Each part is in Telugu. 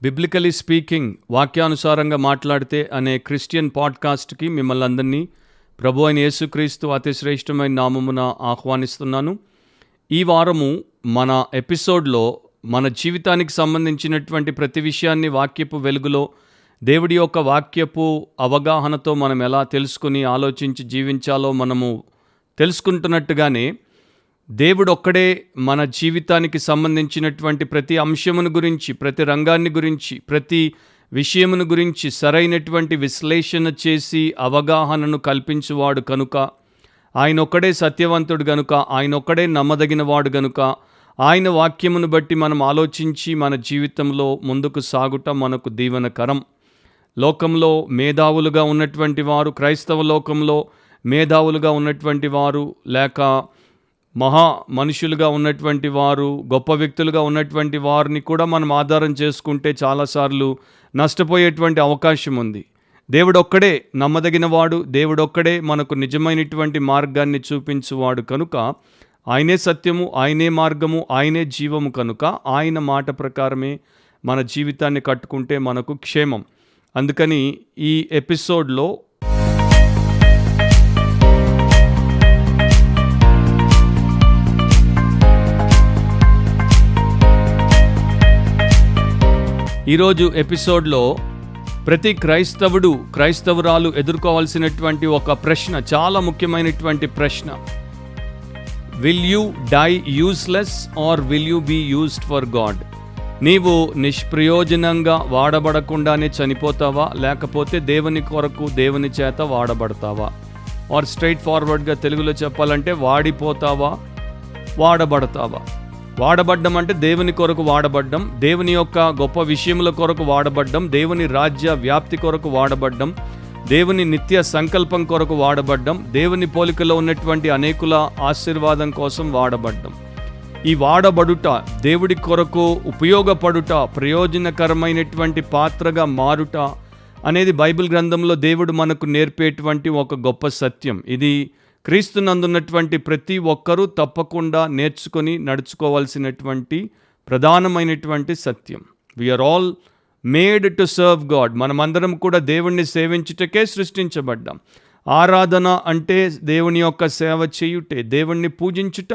బిబ్లికలీ స్పీకింగ్, వాక్యానుసారంగా మాట్లాడితే అనే క్రిస్టియన్ పాడ్కాస్ట్కి మిమ్మల్ని అందరినీ ప్రభు అయిన యేసుక్రీస్తు అతి శ్రేష్టమైన నామమున ఆహ్వానిస్తున్నాను. ఈ వారము మన ఎపిసోడ్లో మన జీవితానికి సంబంధించినటువంటి ప్రతి విషయాన్ని వాక్యపు వెలుగులో దేవుడి యొక్క వాక్యపు అవగాహనతో మనం ఎలా తెలుసుకుని ఆలోచించి జీవించాలో మనము తెలుసుకుంటున్నట్టుగానే దేవుడు ఒక్కడే మన జీవితానికి సంబంధించినటువంటి ప్రతి అంశమును గురించి, ప్రతి రంగాన్ని గురించి, ప్రతి విషయమును గురించి సరైనటువంటి విశ్లేషణ చేసి అవగాహనను కల్పించువాడు కనుక, ఆయన ఒక్కడే సత్యవంతుడు గనుక, ఆయన ఒక్కడే నమ్మదగినవాడు గనుక, ఆయన వాక్యమును బట్టి మనం ఆలోచించి మన జీవితంలో ముందుకు సాగుట మనకు దీవెనకరం. లోకంలో మేధావులుగా ఉన్నటువంటి వారు, క్రైస్తవ లోకంలో మేధావులుగా ఉన్నటువంటి వారు, లేక మహా మనుషులుగా ఉన్నటువంటి వారు, గొప్ప వ్యక్తులుగా ఉన్నటువంటి వారిని కూడా మనం ఆధారం చేసుకుంటే చాలాసార్లు నష్టపోయేటువంటి అవకాశం ఉంది. దేవుడొక్కడే నమ్మదగినవాడు, దేవుడొక్కడే మనకు నిజమైనటువంటి మార్గాన్ని చూపించువాడు కనుక, ఆయనే సత్యము, ఆయనే మార్గము, ఆయనే జీవము కనుక ఆయన మాట ప్రకారమే మన జీవితాన్ని కట్టుకుంటే మనకు క్షేమం. అందుకని ఈ ఎపిసోడ్లో ఈరోజు ఎపిసోడ్లో ప్రతి క్రైస్తవురాలు ఎదుర్కోవాల్సినటువంటి ఒక ప్రశ్న, చాలా ముఖ్యమైనటువంటి ప్రశ్న. Will you die useless or will you be used for God? నీవు నిష్ప్రయోజనంగా వాడబడకుండానే చనిపోతావా, లేకపోతే దేవుని కొరకు దేవుని చేత వాడబడతావా? ఆర్ స్ట్రైట్ ఫార్వర్డ్గా తెలుగులో చెప్పాలంటే వాడిపోతావా, వాడబడతావా? వాడబడ్డం అంటే దేవుని కొరకు వాడబడ్డం, దేవుని యొక్క గొప్ప విషయముల కొరకు వాడబడ్డం, దేవుని రాజ్య వ్యాప్తి కొరకు వాడబడ్డం, దేవుని నిత్య సంకల్పం కొరకు వాడబడ్డం, దేవుని పోలికలో ఉన్నటువంటి అనేకుల ఆశీర్వాదం కోసం వాడబడ్డం. ఈ వాడబడుట, దేవుడి కొరకు ఉపయోగపడుట, ప్రయోజనకరమైనటువంటి పాత్రగా మారుట అనేది బైబిల్ గ్రంథంలో దేవుడు మనకు నేర్పేటువంటి ఒక గొప్ప సత్యం. ఇది క్రీస్తునందున్నటువంటి ప్రతి ఒక్కరూ తప్పకుండా నేర్చుకొని నడుచుకోవాల్సినటువంటి ప్రధానమైనటువంటి సత్యం. We are all made to serve God. మనమందరం కూడా దేవుణ్ణి సేవించుటకే సృష్టించబడ్డాం. ఆరాధన అంటే దేవుని యొక్క సేవ చేయుటే, దేవుణ్ణి పూజించుట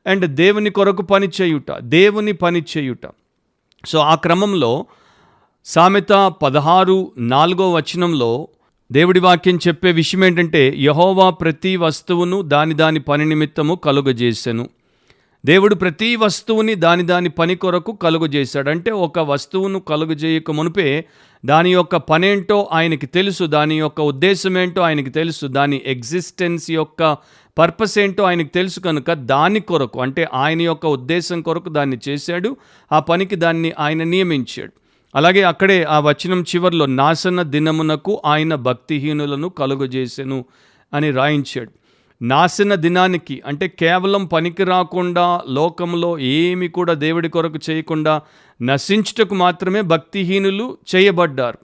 అండ్ దేవుని కొరకు పని చేయుట. సో ఆ క్రమంలో సామెత 16:4 దేవుడి వాక్యం చెప్పే విషయం ఏంటంటే, యెహోవా ప్రతి వస్తువును దాని పని నిమిత్తము కలుగజేసెను. దేవుడు ప్రతి వస్తువుని దాని పని కొరకు కలుగజేశాడు. అంటే ఒక వస్తువును కలుగజేయక మునిపే దాని యొక్క పనేంటో ఆయనకి తెలుసు, దాని యొక్క ఉద్దేశం ఏంటో ఆయనకి తెలుసు, దాని ఎగ్జిస్టెన్స్ యొక్క పర్పస్ ఏంటో ఆయనకు తెలుసు కనుక దాని కొరకు, అంటే ఆయన యొక్క ఉద్దేశం కొరకు దాన్ని చేశాడు. ఆ పనికి దాన్ని ఆయన నియమించాడు. అలాగే అక్కడే ఆ వచనం చివర్లో నాశన దినమునకు ఆయన భక్తిహీనులను కలుగజేసెను అని రాయించాడు. నాశన దినానికి అంటే కేవలం పనికి రాకుండా, లోకంలో ఏమి కూడా దేవుడి కొరకు చేయకుండా నశించుటకు మాత్రమే భక్తిహీనులు చేయబడ్డారు.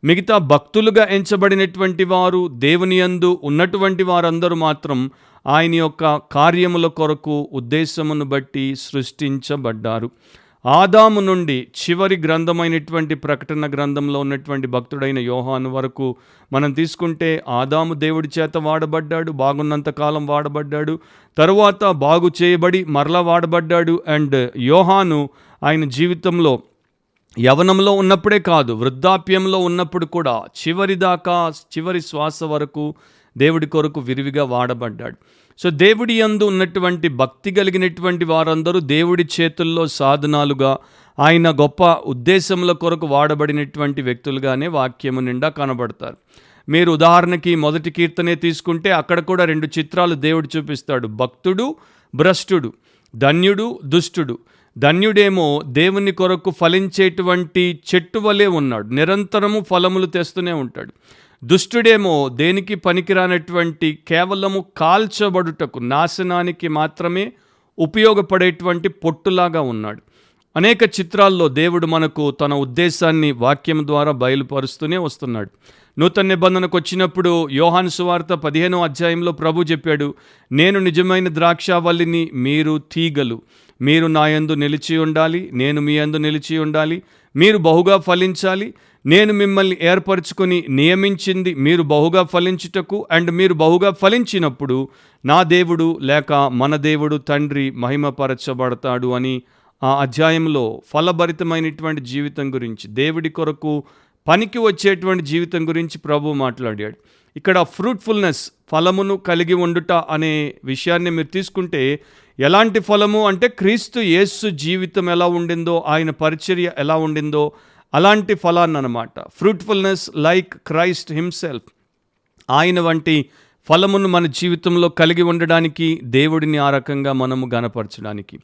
మిగతా భక్తులుగా ఎంచబడినటువంటి వారు, దేవుని యందు ఉన్నటువంటి వారందరూ మాత్రం ఆయన యొక్క కార్యముల కొరకు ఉద్దేశమును బట్టి సృష్టించబడ్డారు. ఆదాము నుండి చివరి గ్రంథమైనటువంటి ప్రకటన గ్రంథంలో ఉన్నటువంటి భక్తుడైన యోహాను వరకు మనం తీసుకుంటే, ఆదాము దేవుడి చేత వాడబడ్డాడు, బాగున్నంతకాలం వాడబడ్డాడు, తరువాత బాగు చేయబడి మరలా వాడబడ్డాడు. అండ్ యోహాను ఆయన జీవితంలో యవనంలో ఉన్నప్పుడే కాదు, వృద్ధాప్యంలో ఉన్నప్పుడు కూడా చివరి శ్వాస వరకు దేవుడి కొరకు విరివిగా వాడబడ్డాడు. సో దేవుడి యందు ఉన్నటువంటి భక్తి కలిగినటువంటి వారందరూ దేవుడి చేతుల్లో సాధనాలుగా, ఆయన గొప్ప ఉద్దేశముల కొరకు వాడబడినటువంటి వ్యక్తులుగానే వాక్యము నిండా కనబడతారు. మీరు ఉదాహరణకి 1 కీర్తనే తీసుకుంటే అక్కడ కూడా 2 చిత్రాలు దేవుడు చూపిస్తాడు. భక్తుడు, భ్రష్టుడు, ధన్యుడు, దుష్టుడు. ధన్యుడేమో దేవుని కొరకు ఫలించేటువంటి చెట్టు వలె ఉన్నాడు, నిరంతరము ఫలములు తెస్తూనే ఉంటాడు. దుష్టుడేమో దేనికి పనికిరానటువంటి, కేవలము కాల్చబడుటకు, నాశనానికి మాత్రమే ఉపయోగపడేటువంటి పొట్టులాగా ఉన్నాడు. అనేక చిత్రాల్లో దేవుడు మనకు తన ఉద్దేశాన్ని వాక్యం ద్వారా బయలుపరుస్తూనే వస్తున్నాడు. నూతన నిబంధనకు వచ్చినప్పుడు యోహాను సువార్త 15వ అధ్యాయంలో ప్రభు చెప్పాడు, నేను నిజమైన ద్రాక్షావల్లిని, మీరు తీగలు, మీరు నా యందు నిలిచి ఉండాలి, నేను మీ యందు నిలిచి ఉండాలి, మీరు బహుగా ఫలించాలి, నేను మిమ్మల్ని ఏర్పరచుకొని నియమించింది మీరు బహుగా ఫలించుటకు, అండ్ మీరు బహుగా ఫలించినప్పుడు నా దేవుడు లేక మన దేవుడు తండ్రి మహిమపరచబడతాడు అని ఆ అధ్యాయంలో ఫలభరితమైనటువంటి జీవితం గురించి, దేవుడి కొరకు పనికి వచ్చేటువంటి జీవితం గురించి ప్రభు మాట్లాడాడు. ఇక్కడ ఫ్రూట్ఫుల్నెస్, ఫలమును కలిగి ఉండుట అనే విషయాన్ని మీరు తీసుకుంటే ఎలాంటి ఫలము అంటే క్రీస్తు యేసు జీవితం ఎలా ఉండిందో, ఆయన పరిచర్య ఎలా ఉండిందో అలాంటి ఫలాన్ని అన్నమాట. Fruitfulness like Christ himself. ఆయన వంటి ఫలమును మన జీవితంలో కలిగి ఉండడానికి, దేవుడిని ఆ రకంగా మనము గణపరచడానికి.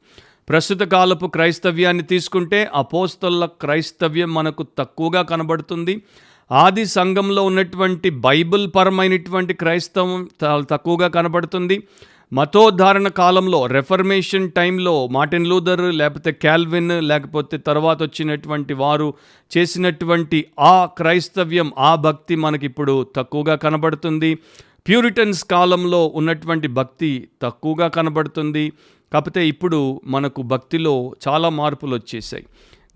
ప్రస్తుత కాలపు క్రైస్తవ్యాన్ని తీసుకుంటే అపోస్తలుల క్రైస్తవ్యం మనకు తక్కువగా కనబడుతుంది. ఆది సంఘంలో ఉన్నటువంటి బైబిల్ పరమైనటువంటి క్రైస్తవం తక్కువగా కనబడుతుంది. మతోద్ధారణ కాలంలో, రెఫర్మేషన్ టైంలో మార్టిన్ లూథర్ లేకపోతే క్యాల్విన్ లేకపోతే తర్వాత వచ్చినటువంటి వారు చేసినటువంటి ఆ క్రైస్తవ్యం, ఆ భక్తి మనకిప్పుడు తక్కువగా కనబడుతుంది. ప్యూరిటన్స్ కాలంలో ఉన్నటువంటి భక్తి తక్కువగా కనబడుతుంది. కాకపోతే ఇప్పుడు మనకు భక్తిలో చాలా మార్పులు వచ్చేసాయి.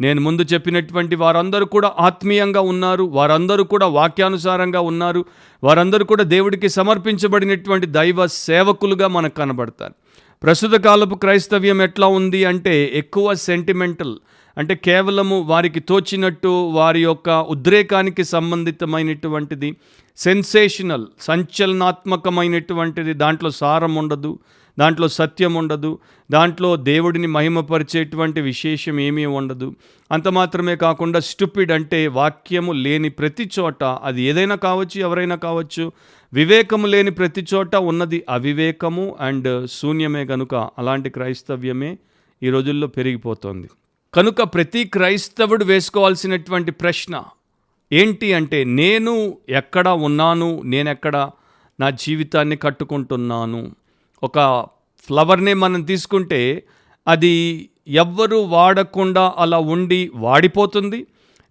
నేను ముందు చెప్పినటువంటి వారందరూ కూడా ఆత్మీయంగా ఉన్నారు, వారందరూ కూడా వాక్యానుసారంగా ఉన్నారు, వారందరూ కూడా దేవుడికి సమర్పించబడినటువంటి దైవ సేవకులుగా మనకు కనబడతారు. ప్రస్తుత కాలపు క్రైస్తవ్యం ఎట్లా ఉంది అంటే ఎక్కువ సెంటిమెంటల్, అంటే కేవలము వారికి తోచినట్టు వారి యొక్క ఉద్రేకానికి సంబంధితమైనటువంటిది, సెన్సేషనల్, సంచలనాత్మకమైనటువంటిది. దాంట్లో సారం ఉండదు, దాంట్లో సత్యం ఉండదు, దాంట్లో దేవుడిని మహిమపరిచేటువంటి విశేషం ఏమీ ఉండదు. అంత మాత్రమే కాకుండా స్టూపిడ్, అంటే వాక్యము లేని ప్రతి చోట, అది ఏదైనా కావచ్చు, ఎవరైనా కావచ్చు, వివేకము లేని ప్రతి చోట ఉన్నది అవివేకము అండ్ శూన్యమే. కనుక అలాంటి క్రైస్తవ్యమే ఈ రోజుల్లో పెరిగిపోతుంది. కనుక ప్రతి క్రైస్తవుడు వేసుకోవాల్సినటువంటి ప్రశ్న ఏంటి అంటే, నేను ఎక్కడ ఉన్నాను, నేనెక్కడ నా జీవితాన్ని కట్టుకుంటున్నాను. ఒక ఫ్లవర్నే మనం తీసుకుంటే అది ఎవ్వరూ వాడకుండా అలా ఉండి వాడిపోతుంది,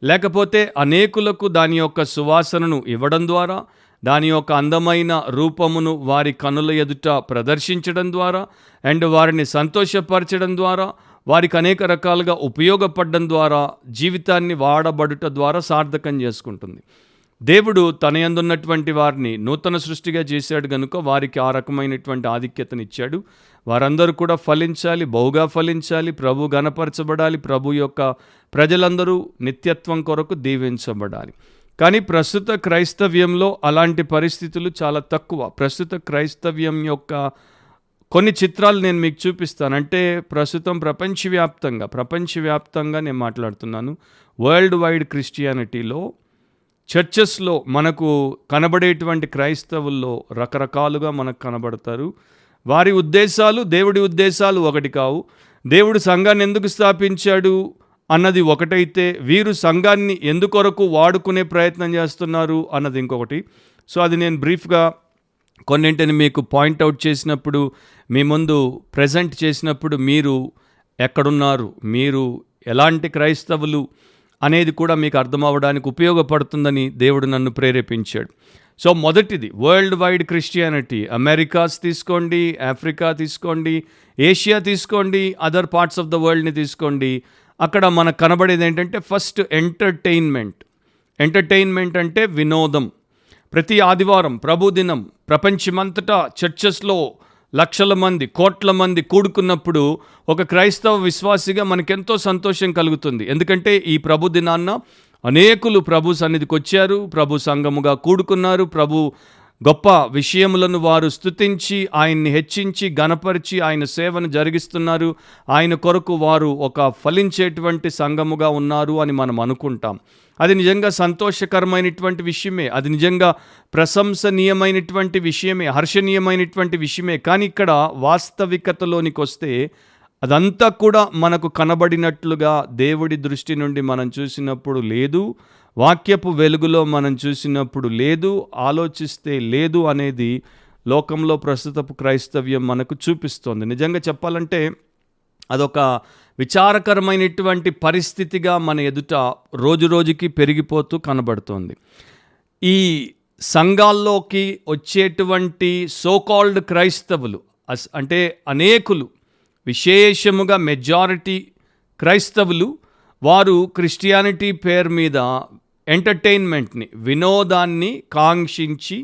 లేకపోతే అనేకులకు దాని యొక్క సువాసనను ఇవ్వడం ద్వారా, దాని యొక్క అందమైన రూపమును వారి కనుల ఎదుట ప్రదర్శించడం ద్వారా, అండ్ వారిని సంతోషపరచడం ద్వారా, వారికి అనేక రకాలుగా ఉపయోగపడడం ద్వారా, జీవితాన్ని వాడబడుట ద్వారా సార్థకం చేసుకుంటుంది. దేవుడు తన యందున్నటువంటి వారిని నూతన సృష్టిగా చేశాడు కనుక వారికి ఆ రకమైనటువంటి ఆధిక్యతనిచ్చాడు. వారందరూ కూడా ఫలించాలి, బహుగా ఫలించాలి, ప్రభు గణపరచబడాలి, ప్రభు యొక్క ప్రజలందరూ నిత్యత్వం కొరకు దీవించబడాలి. కానీ ప్రస్తుత క్రైస్తవ్యంలో అలాంటి పరిస్థితులు చాలా తక్కువ. ప్రస్తుత క్రైస్తవ్యం యొక్క కొన్ని చిత్రాలు నేను మీకు చూపిస్తాను. అంటే ప్రస్తుతం ప్రపంచవ్యాప్తంగా నేను మాట్లాడుతున్నాను. వరల్డ్ వైడ్ క్రిస్టియానిటీలో, చర్చెస్లో మనకు కనబడేటువంటి క్రైస్తవుల్లో రకరకాలుగా మనకు కనబడతారు. వారి ఉద్దేశాలు, దేవుడి ఉద్దేశాలు ఒకటి కావు. దేవుడు సంఘాన్ని ఎందుకు స్థాపించాడు అన్నది ఒకటైతే, వీరు సంఘాన్ని ఎందుకొరకు వాడుకునే ప్రయత్నం చేస్తున్నారు అన్నది ఇంకొకటి. సో అది నేను బ్రీఫ్గా కొన్నింటిని మీకు పాయింట్అవుట్ చేసినప్పుడు, మీ ముందు ప్రజెంట్ చేసినప్పుడు, మీరు ఎక్కడున్నారు, మీరు ఎలాంటి క్రైస్తవులు అనేది కూడా మీకు అర్థం అవ్వడానికి ఉపయోగపడుతుందని దేవుడు నన్ను ప్రేరేపించాడు. సో మొదటిది వరల్డ్ వైడ్ క్రిస్టియానిటీ. అమెరికాస్ తీసుకోండి, ఆఫ్రికా తీసుకోండి, ఏషియా తీసుకోండి, అదర్ పార్ట్స్ ఆఫ్ ద వరల్డ్ని తీసుకోండి. అక్కడ మనకు కనబడేది ఏంటంటే ఫస్ట్ ఎంటర్టైన్మెంట్ అంటే వినోదం. ప్రతి ఆదివారం ప్రభుదినం ప్రపంచమంతటా చర్చెస్లో లక్షల మంది, కోట్ల మంది కూడుకున్నప్పుడు ఒక క్రైస్తవ విశ్వాసిగా మనకెంతో సంతోషం కలుగుతుంది. ఎందుకంటే ఈ ప్రభు దినాన్న అనేకులు ప్రభు సన్నిధికి వచ్చారు, ప్రభు సంఘముగా కూడుకున్నారు, ప్రభు గొప్ప విషయములను వారు స్తుతించి, ఆయన్ని హెచ్చించి, గణపరిచి ఆయన సేవను జరిగిస్తున్నారు. ఆయన కొరకు వారు ఒక ఫలించేటువంటి సంఘముగా ఉన్నారు అని మనం అనుకుంటాం. అది నిజంగా సంతోషకరమైనటువంటి విషయమే, అది నిజంగా ప్రశంసనీయమైనటువంటి విషయమే, హర్షణీయమైనటువంటి విషయమే. కానీ ఇక్కడ వాస్తవికతలోనికి వస్తే అదంతా కూడా మనకు కనబడినట్లుగా దేవుడి దృష్టి నుండి మనం చూసినప్పుడు లేదు, వాక్యపు వెలుగులో మనం చూసినప్పుడు లేదు, ఆలోచిస్తే లేదు అనేది లోకంలో ప్రస్తుతపు క్రైస్తవ్యం మనకు చూపిస్తోంది. నిజంగా చెప్పాలంటే అదొక విచారకరమైనటువంటి పరిస్థితిగా మన ఎదుట రోజు రోజుకి పెరిగిపోతూ కనబడుతోంది. ఈ సంఘాల్లోకి వచ్చేటువంటి సోకాల్డ్ క్రైస్తవులు అంటే అనేకులు, విశేషముగా మెజారిటీ క్రైస్తవులు వారు క్రిస్టియానిటీ పేరు మీద ఎంటర్టైన్మెంట్ని, వినోదాన్ని కాంక్షించి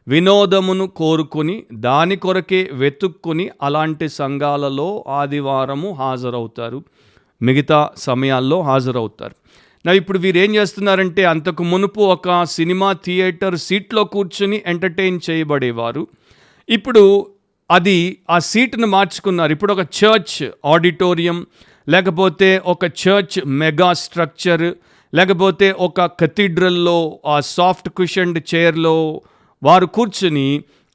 వినోదమును కోరుకొని దాని కొరకే వెతుక్కుని అలాంటి సంఘాలలో ఆదివారము హాజరవుతారు, మిగతా సమయాల్లో హాజరవుతారు. ఇప్పుడు వీరు ఏం చేస్తున్నారంటే, అంతకు మునుపు ఒక సినిమా థియేటర్ సీట్లో కూర్చుని ఎంటర్టైన్ చేయబడేవారు. ఇప్పుడు ఆ సీటును మార్చుకున్నారు. ఇప్పుడు ఒక చర్చ్ ఆడిటోరియం, లేకపోతే ఒక చర్చ్ మెగా స్ట్రక్చర్, లేకపోతే ఒక కథీడ్రల్లో ఆ సాఫ్ట్ కుషన్డ్ చైర్లో వారు కూర్చుని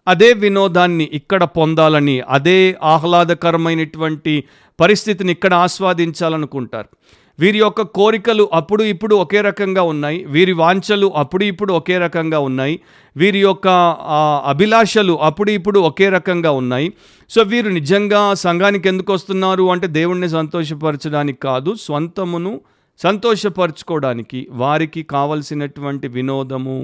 అదే వినోదాన్ని ఇక్కడ పొందాలని, అదే ఆహ్లాదకరమైనటువంటి పరిస్థితిని ఇక్కడ ఆస్వాదించాలనుకుంటారు. వీరి యొక్క కోరికలు అప్పుడు ఇప్పుడు ఒకే రకంగా ఉన్నాయి, వీరి వాంఛలు అప్పుడు ఇప్పుడు ఒకే రకంగా ఉన్నాయి, వీరి యొక్క అభిలాషలు అప్పుడు ఇప్పుడు ఒకే రకంగా ఉన్నాయి. సో వీరు నిజంగా సంఘానికి ఎందుకు వస్తున్నారు అంటే, దేవుణ్ణి సంతోషపరచడానికి కాదు, స్వంతమును సంతోషపరచుకోవడానికి, వారికి కావలసినటువంటి వినోదము,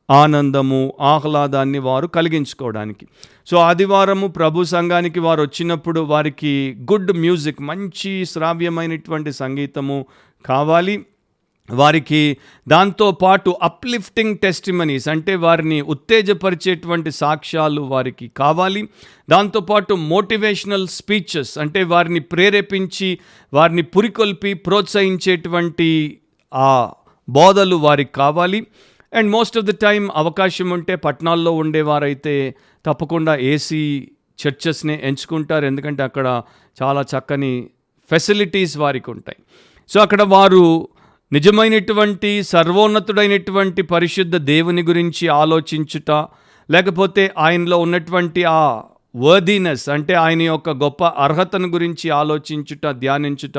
ఆనందము, ఆహ్లాదాన్ని వారు కలిగించుకోవడానికి. సో ఆదివారము ప్రభు సంఘానికి వారు వచ్చినప్పుడు వారికి గుడ్ మ్యూజిక్, మంచి శ్రావ్యమైనటువంటి సంగీతము కావాలి. వారికి దాంతోపాటు అప్లిఫ్టింగ్ టెస్టిమనీస్, అంటే వారిని ఉత్తేజపరిచేటువంటి సాక్ష్యాలు వారికి కావాలి. దాంతోపాటు మోటివేషనల్ స్పీచెస్, అంటే వారిని ప్రేరేపించి వారిని పురికొల్పి ప్రోత్సహించేటువంటి ఆ బోధలు వారికి కావాలి. And most of the time అవకాశం ఉంటే పట్టణాల్లో ఉండేవారైతే తప్పకుండా ఏసీ చర్చెస్నే ఎంచుకుంటారు, ఎందుకంటే అక్కడ చాలా చక్కని ఫెసిలిటీస్ వారికి ఉంటాయి. సో అక్కడ వారు నిజమైనటువంటి సర్వోన్నతుడైనటువంటి పరిశుద్ధ దేవుని గురించి ఆలోచించుట, లేకపోతే ఆయనలో ఉన్నటువంటి ఆ వర్దినెస్, అంటే ఆయన యొక్క గొప్ప అర్హతను గురించి ఆలోచించుట, ధ్యానించుట,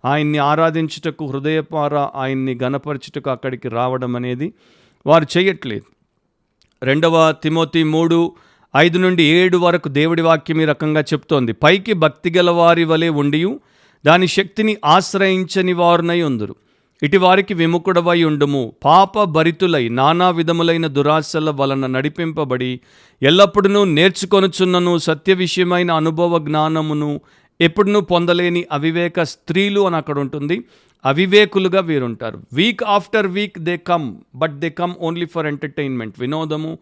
ఆయన్ని ఆరాధించుటకు, హృదయపార ఆయన్ని గణపరచుటకు అక్కడికి రావడం అనేది వారు చేయట్లేదు. 2 తిమోతి 3:5-7 వరకు దేవుడి వాక్యం ఈ రకంగా చెప్తోంది. పైకి భక్తి గల వారి వలె ఉండియు దాని శక్తిని ఆశ్రయించని వారునై ఉందురు. ఇటు వారికి విముఖుడవై ఉండుము. పాప భరితులై నానా విధములైన దురాశల వలన నడిపింపబడి ఎల్లప్పుడూ నేర్చుకొనుచున్నను సత్య విషయమైన అనుభవ జ్ఞానమును ఎప్పుడునూ పొందలేని అవివేక స్త్రీలు అని అక్కడ ఉంటుంది. అవివేకులుగా వీరుంటారు. Week after week they come, but they come only for entertainment. వినోదము,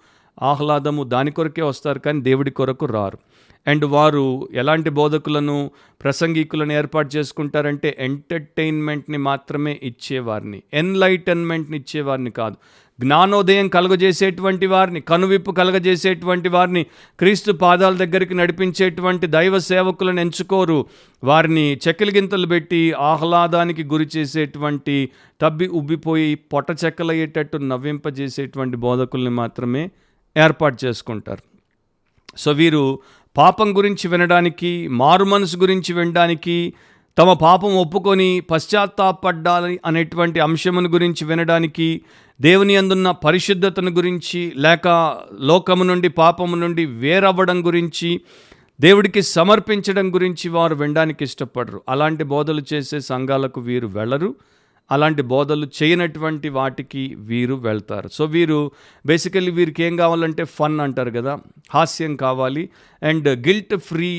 ఆహ్లాదము దాని కొరకే వస్తారు, కానీ దేవుడి కొరకు రారు. అండ్ వారు ఎలాంటి బోధకులను, ప్రసంగికులను ఏర్పాటు చేసుకుంటారంటే, ఎంటర్టైన్మెంట్ని మాత్రమే ఇచ్చేవారిని, ఎన్లైటన్మెంట్ని ఇచ్చేవారిని కాదు. జ్ఞానోదయం కలుగజేసేటువంటి వారిని, కనువిప్పు కలుగజేసేటువంటి వారిని, క్రీస్తు పాదాల దగ్గరికి నడిపించేటువంటి దైవ సేవకులను ఎంచుకోరు. వారిని చెక్కలిగింతలు పెట్టి ఆహ్లాదానికి గురి చేసేటువంటి, తబ్బి ఉబ్బిపోయి పొట్ట చెక్కలయ్యేటట్టు నవ్వింపజేసేటువంటి బోధకుల్ని మాత్రమే ఏర్పాటు చేసుకుంటారు. సో వీరు పాపం గురించి వినడానికి, మారు మనసు గురించి వినడానికి, తమ పాపం ఒప్పుకొని పశ్చాత్తాపడ్డాలి అనేటువంటి అంశమును గురించి వినడానికి, దేవుని అందున్న పరిశుద్ధతను గురించి, లేక లోకము నుండి, పాపము నుండి వేరవ్వడం గురించి, దేవుడికి సమర్పించడం గురించి వారు వినడానికి ఇష్టపడరు. అలాంటి బోధలు చేసే సంఘాలకు వీరు వెళ్ళరు. అలాంటి బోధలు చేయనటువంటి వాటికి వీరు వెళ్తారు. సో వీరు బేసికల్లీ వీరికి ఏం కావాలంటే ఫన్ అంటారు కదా, హాస్యం కావాలి, and guilt free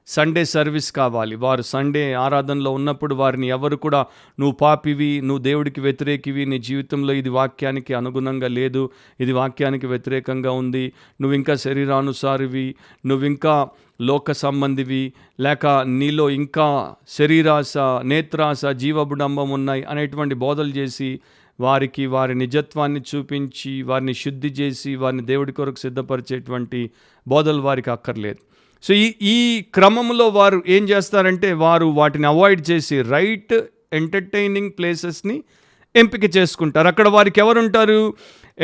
Sunday service కావాలి. వారు సండే ఆరాధనలో ఉన్నప్పుడు వారిని ఎవరు కూడా నువ్వు పాపివి, నువ్వు దేవుడికి వ్యతిరేకివి, నీ జీవితంలో ఇది వాక్యానికి అనుగుణంగా లేదు, ఇది వాక్యానికి వ్యతిరేకంగా ఉంది, నువ్వు ఇంకా శరీరానుసారివి, నువ్వు ఇంకా లోక సంబంధివి, లేక నీలో ఇంకా శరీరాశ, నేత్రాశ, జీవబుడంబం ఉన్నాయి అనేటువంటి బోధలు చేసి వారికి వారి నిజత్వాన్ని చూపించి వారిని శుద్ధి చేసి వారిని దేవుడి కొరకు సిద్ధపరిచేటువంటి బోధలు వారికి అక్కర్లేదు. సో ఈ క్రమంలో వారు ఏం చేస్తారంటే, వారు వాటిని అవాయిడ్ చేసి రైట్ ఎంటర్టైనింగ్ ప్లేసెస్ని ఎంపిక చేసుకుంటారు. అక్కడ వారికి ఎవరుంటారు?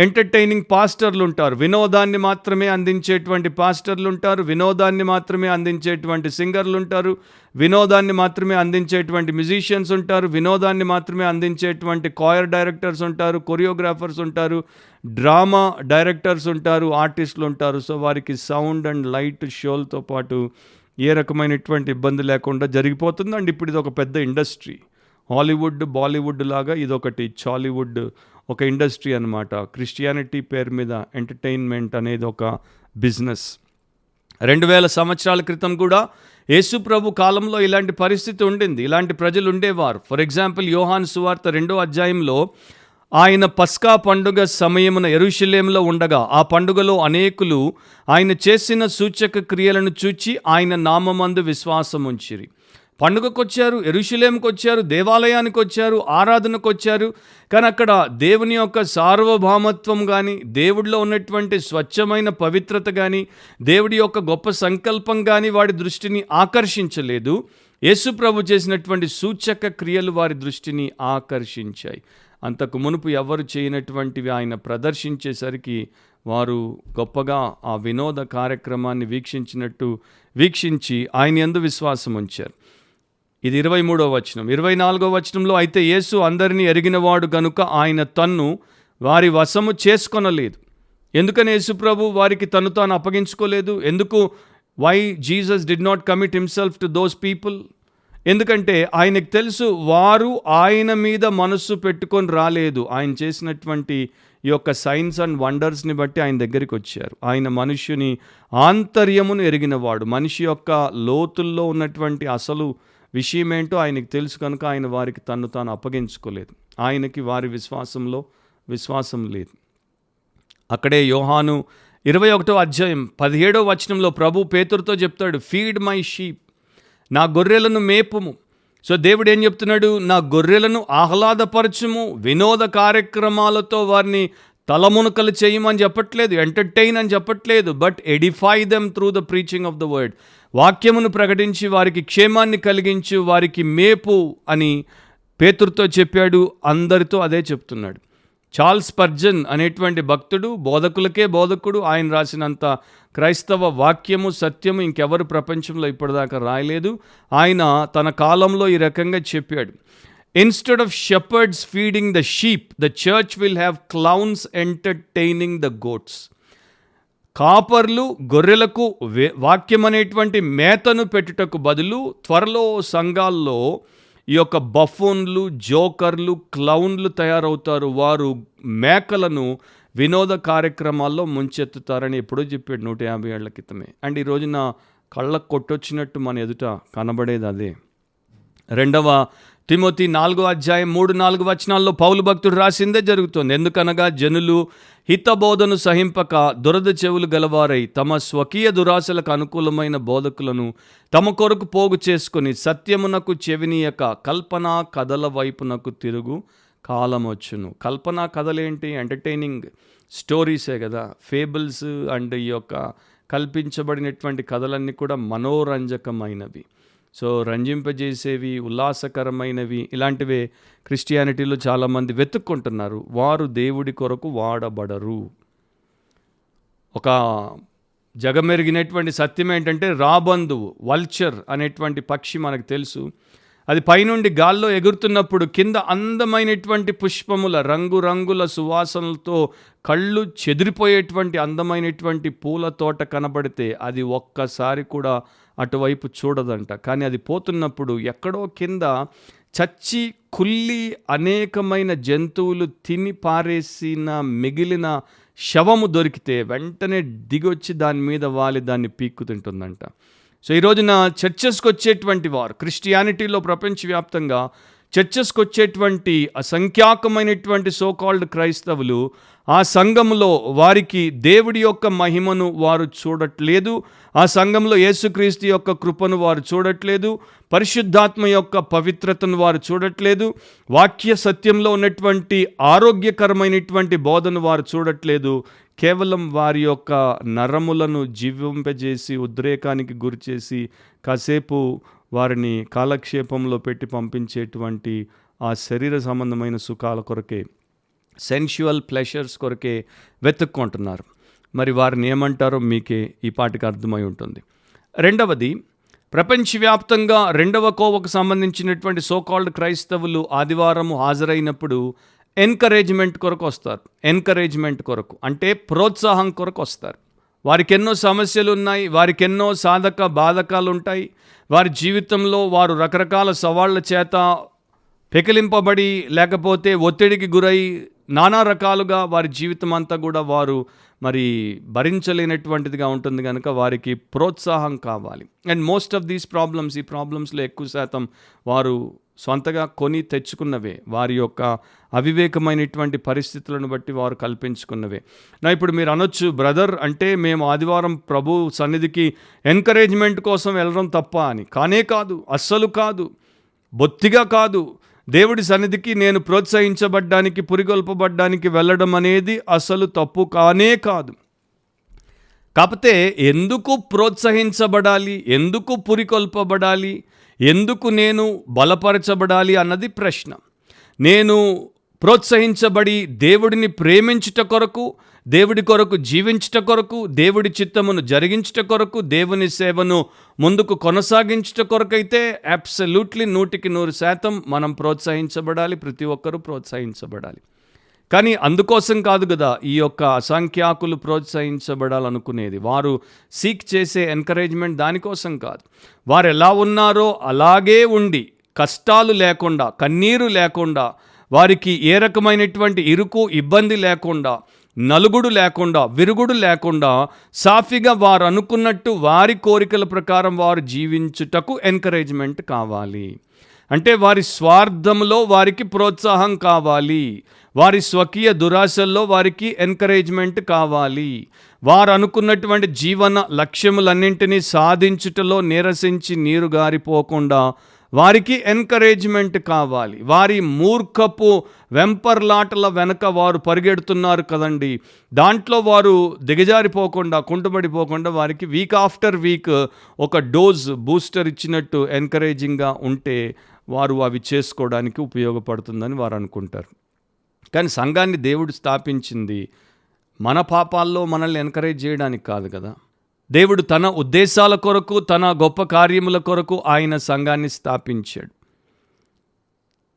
ఎంటర్టైనింగ్ పాస్టర్లు ఉంటారు, వినోదాన్ని మాత్రమే అందించేటువంటి పాస్టర్లు ఉంటారు, వినోదాన్ని మాత్రమే అందించేటువంటి సింగర్లు ఉంటారు, వినోదాన్ని మాత్రమే అందించేటువంటి మ్యూజిషియన్స్ ఉంటారు, వినోదాన్ని మాత్రమే అందించేటువంటి కాయర్ డైరెక్టర్స్ ఉంటారు, కొరియోగ్రాఫర్స్ ఉంటారు, డ్రామా డైరెక్టర్స్ ఉంటారు, ఆర్టిస్టులు ఉంటారు. సో వారికి సౌండ్ అండ్ లైట్ షోలతో పాటు ఏ రకమైనటువంటి ఇబ్బంది లేకుండా జరిగిపోతుంది. అండ్ ఇప్పుడు ఇది ఒక పెద్ద ఇండస్ట్రీ. హాలీవుడ్, బాలీవుడ్ లాగా ఇదొకటి చాలీవుడ్ ఒక ఇండస్ట్రీ అన్నమాట. క్రిస్టియానిటీ పేరు మీద ఎంటర్టైన్మెంట్ అనేది ఒక బిజినెస్. 2000 సంవత్సరాల క్రితం కూడా యేసు ప్రభు కాలంలో ఇలాంటి పరిస్థితి ఉండింది. ఇలాంటి ప్రజలు ఉండేవారు. ఫర్ ఎగ్జాంపుల్ యోహాను సువార్త 2వ అధ్యాయంలో ఆయన పస్కా పండుగ సమయమున యెరూషలేములో ఉండగా ఆ పండుగలో అనేకులు ఆయన చేసిన సూచక క్రియలను చూచి ఆయన నామమందు విశ్వాసం ఉంచిరి. పండుగకొచ్చారు, యెరూషలేముకు వచ్చారు, దేవాలయానికి వచ్చారు, ఆరాధనకు వచ్చారు. కానీ అక్కడ దేవుని యొక్క సార్వభౌమత్వం కానీ, దేవుడిలో ఉన్నటువంటి స్వచ్ఛమైన పవిత్రత కానీ, దేవుడి యొక్క గొప్ప సంకల్పం కానీ వాడి దృష్టిని ఆకర్షించలేదు. యేసు ప్రభు చేసినటువంటి సూచక క్రియలు వారి దృష్టిని ఆకర్షించాయి. అంతకు మునుపు ఎవరు చేయనటువంటివి ఆయన ప్రదర్శించేసరికి వారు గొప్పగా ఆ వినోద కార్యక్రమాన్ని వీక్షించి ఆయన యందు విశ్వాసం ఉంచారు. ఇది 23వ వచనం. 24వ వచనంలో అయితే యేసు అందరినీ ఎరిగినవాడు గనుక ఆయన తన్ను వారి వశము చేసుకొనలేదు. ఎందుకని యేసు ప్రభు వారికి తను తాను అప్పగించుకోలేదు? ఎందుకు? Why Jesus did not commit himself to those people? ఎందుకంటే ఆయనకు తెలుసు వారు ఆయన మీద మనస్సు పెట్టుకొని రాలేదు. ఆయన చేసినటువంటి ఈ యొక్క సైన్స్ అండ్ వండర్స్ని బట్టి ఆయన దగ్గరికి వచ్చారు. ఆయన మనుష్యుని ఆంతర్యమును ఎరిగినవాడు. మనిషి యొక్క లోతుల్లో ఉన్నటువంటి అసలు విషయం ఏంటో ఆయనకు తెలుసు కనుక ఆయన వారికి తన్ను తాను అప్పగించుకోలేదు. ఆయనకి వారి విశ్వాసంలో విశ్వాసం లేదు. అక్కడే యోహాను 21వ అధ్యాయం 17వ వచనంలో ప్రభు పేతురుతో చెప్తాడు, ఫీడ్ మై షీప్, నా గొర్రెలను మేపుము. సో దేవుడు ఏం చెప్తున్నాడు? నా గొర్రెలను ఆహ్లాదపరచుము, వినోద కార్యక్రమాలతో వారిని తలమునకలు చేయమని చెప్పట్లేదు, ఎంటర్టైన్ అని చెప్పట్లేదు, but Edify them through the preaching of the word. వాక్యమును ప్రకటించి వారికి క్షేమాన్ని కలిగించు, వారికి మేపు అని పేతురుతో చెప్పాడు. అందరితో అదే చెప్తున్నాడు. చార్ల్స్ స్పర్జన్ అనేటువంటి భక్తుడు, బోధకులకే బోధకుడు. ఆయన రాసినంత క్రైస్తవ వాక్యము సత్యము ఇంకెవరు ప్రపంచంలో ఇప్పటిదాకా రాయలేదు. ఆయన తన కాలంలో ఈ రకంగా చెప్పాడు, instead of shepherds feeding the sheep, the church will have clowns entertaining the goats. కాపర్లు గొర్రెలకు వాక్యం అనేటువంటి మేతను పెట్టుటకు బదులు త్వరలో సంఘాల్లో ఈ యొక్క బఫూన్లు, జోకర్లు, క్లౌన్లు తయారవుతారు. వారు మేకలను వినోద కార్యక్రమాల్లో ముంచెత్తుతారని ఎప్పుడో చెప్పాడు 150 ఏళ్ల క్రితమే. అండ్ ఈ రోజున కళ్ళకు కొట్టొచ్చినట్టు మన ఎదుట కనబడేది అదే. 2వ తిమోతి 4వ అధ్యాయం 3-4 వచనాల్లో పౌలు భక్తుడు రాసిందే జరుగుతుంది. ఎందుకనగా జనులు హితబోధను సహింపక దురద చెవులు గలవారై తమ స్వకీయ దురాశలకు అనుకూలమైన బోధకులను తమ కొరకు పోగు చేసుకుని సత్యమునకు చెవినీయక కల్పనా కథల వైపునకు తిరుగు కాలం వచ్చును. కల్పనా కథలేంటి? ఎంటర్టైనింగ్ స్టోరీసే కదా. ఫేబుల్స్ అండ్ ఈ యొక్క కల్పించబడినటువంటి కథలన్నీ కూడా మనోరంజకమైనవి. సో రంజింపజేసేవి, ఉల్లాసకరమైనవి, ఇలాంటివే క్రిస్టియానిటీలో చాలామంది వెతుక్కుంటున్నారు. వారు దేవుడి కొరకు వాడబడరు. ఒక జగమెరిగినటువంటి సత్యం ఏంటంటే రాబందువు, వల్చర్ అనేటువంటి పక్షి మనకు తెలుసు. అది పైనుండి గాల్లో ఎగురుతున్నప్పుడు కింద అందమైనటువంటి పుష్పముల రంగురంగుల సువాసనలతో కళ్ళు చెదిరిపోయేటువంటి అందమైనటువంటి పూల తోట కనబడితే అది ఒక్కసారి కూడా అటువైపు చూడదంట. కానీ అది పోతున్నప్పుడు ఎక్కడో కింద చచ్చి కుళ్ళి అనేకమైన జంతువులు తిని పారేసిన మిగిలిన శవము దొరికితే వెంటనే దిగొచ్చి దాని మీద వాలి దాన్ని పీక్కు తింటుందంట. సో ఈ రోజున చర్చెస్కి వచ్చేటువంటి వారు, క్రిస్టియానిటీలో ప్రపంచవ్యాప్తంగా చర్చెస్కి వచ్చేటువంటి అసంఖ్యాకమైనటువంటి సోకాల్డ్ క్రైస్తవులు ఆ సంఘంలో వారికి దేవుడి యొక్క మహిమను వారు చూడట్లేదు. ఆ సంఘంలో యేసుక్రీస్తు యొక్క కృపను వారు చూడట్లేదు. పరిశుద్ధాత్మ యొక్క పవిత్రతను వారు చూడట్లేదు. వాక్య సత్యంలో ఉన్నటువంటి ఆరోగ్యకరమైనటువంటి బోధను వారు చూడట్లేదు. కేవలం వారి యొక్క నరములను జీవింపజేసి ఉద్రేకానికి గురిచేసి కాసేపు వారిని కాలక్షేపంలో పెట్టి పంపించేటువంటి ఆ శరీర సంబంధమైన సుఖాల కొరకే, సెన్షువల్ ప్లెషర్స్ కొరకే వెతుక్కుంటున్నారు. మరి వారిని ఏమంటారో మీకే ఈ పాటికి అర్థమై ఉంటుంది. రెండవది, ప్రపంచవ్యాప్తంగా రెండవ కోవకు సంబంధించినటువంటి సోకాల్డ్ క్రైస్తవులు ఆదివారము హాజరైనప్పుడు ఎన్కరేజ్మెంట్ కొరకు వస్తారు. ఎన్కరేజ్మెంట్ కొరకు అంటే ప్రోత్సాహం కొరకు వస్తారు. వారికి ఎన్నో సమస్యలు ఉన్నాయి, వారికి ఎన్నో సాధక బాధకాలు ఉంటాయి. వారి జీవితంలో వారు రకరకాల సవాళ్ల చేత పెకిలింపబడి లేకపోతే ఒత్తిడికి గురై నానా రకాలుగా వారి జీవితం అంతా కూడా వారు మరి భరించలేనటువంటిదిగా ఉంటుంది కనుక వారికి ప్రోత్సాహం కావాలి. And most of these problems, ఈ ప్రాబ్లమ్స్లో ఎక్కువ శాతం వారు సొంతగా కొని తెచ్చుకున్నవే, వారి యొక్క అవివేకమైనటువంటి పరిస్థితులను బట్టి వారు కల్పించుకున్నవే. ఇప్పుడు మీరు అనొచ్చు, బ్రదర్ అంటే మేము ఆదివారం ప్రభు సన్నిధికి ఎంకరేజ్మెంట్ కోసం వెళ్ళడం తప్ప అని. కానే కాదు, అస్సలు కాదు, బొత్తిగా కాదు. దేవుడి సన్నిధికి నేను ప్రోత్సహించబడ్డానికి, పురిగొల్పబడ్డానికి వెళ్ళడం అనేది అసలు తప్పు కానే కాదు. కాకపోతే ఎందుకు ప్రోత్సహించబడాలి, ఎందుకు పురికొల్పబడాలి, ఎందుకు నేను బలపరచబడాలి అన్నది ప్రశ్న. నేను ప్రోత్సహించబడి దేవుడిని ప్రేమించుట కొరకు, దేవుడి కొరకు జీవించుట కొరకు, దేవుడి చిత్తమును జరిగించుట కొరకు, దేవుని సేవను ముందుకు కొనసాగించుట కొరకైతే అబ్సల్యూట్లీ 100% మనం ప్రోత్సహించబడాలి. ప్రతి ఒక్కరూ ప్రోత్సహించబడాలి. కానీ అందుకోసం కాదు కదా ఈ యొక్క అసంఖ్యాకులు ప్రోత్సహించబడాలనుకునేది. వారు సీక్ చేసే ఎంకరేజ్మెంట్ దానికోసం కాదు. వారు ఎలా ఉన్నారో అలాగే ఉండి, కష్టాలు లేకుండా, కన్నీరు లేకుండా, వారికి ఏ రకమైనటువంటి ఇరుకు ఇబ్బంది లేకుండా, నలుగుడు లేకుండా, విరుగుడు లేకుండా, సాఫీగా వారు అనుకున్నట్టు వారి కోరికల ప్రకారం వారు జీవించుటకు ఎంకరేజ్మెంట్ కావాలి. అంటే వారి స్వార్థంలో వారికి ప్రోత్సాహం కావాలి, వారి స్వకీయ దురాశల్లో వారికి ఎంకరేజ్మెంట్ కావాలి, వారు అనుకున్నటువంటి జీవన లక్ష్యములన్నింటినీ సాధించుటలో నీరసించి నీరు గారిపోకుండా వారికి ఎంకరేజ్మెంట్ కావాలి. వారి మూర్ఖపు వెంపర్లాటల వెనక వారు పరిగెడుతున్నారు కదండి, దాంట్లో వారు దిగజారిపోకుండా, కుంటుపడిపోకుండా వారికి వీక్ ఆఫ్టర్ వీక్ ఒక డోస్ బూస్టర్ ఇచ్చినట్టు ఎంకరేజింగ్గా ఉంటే వారు అవి చేసుకోవడానికి ఉపయోగపడుతుందని వారు అనుకుంటారు. కానీ సంఘాన్ని దేవుడు స్థాపించింది మన పాపాల్లో మనల్ని ఎంకరేజ్ చేయడానికి కాదు కదా. దేవుడు తన ఉద్దేశాల కొరకు, తన గొప్ప కార్యముల కొరకు ఆయన సంఘాన్ని స్థాపించాడు.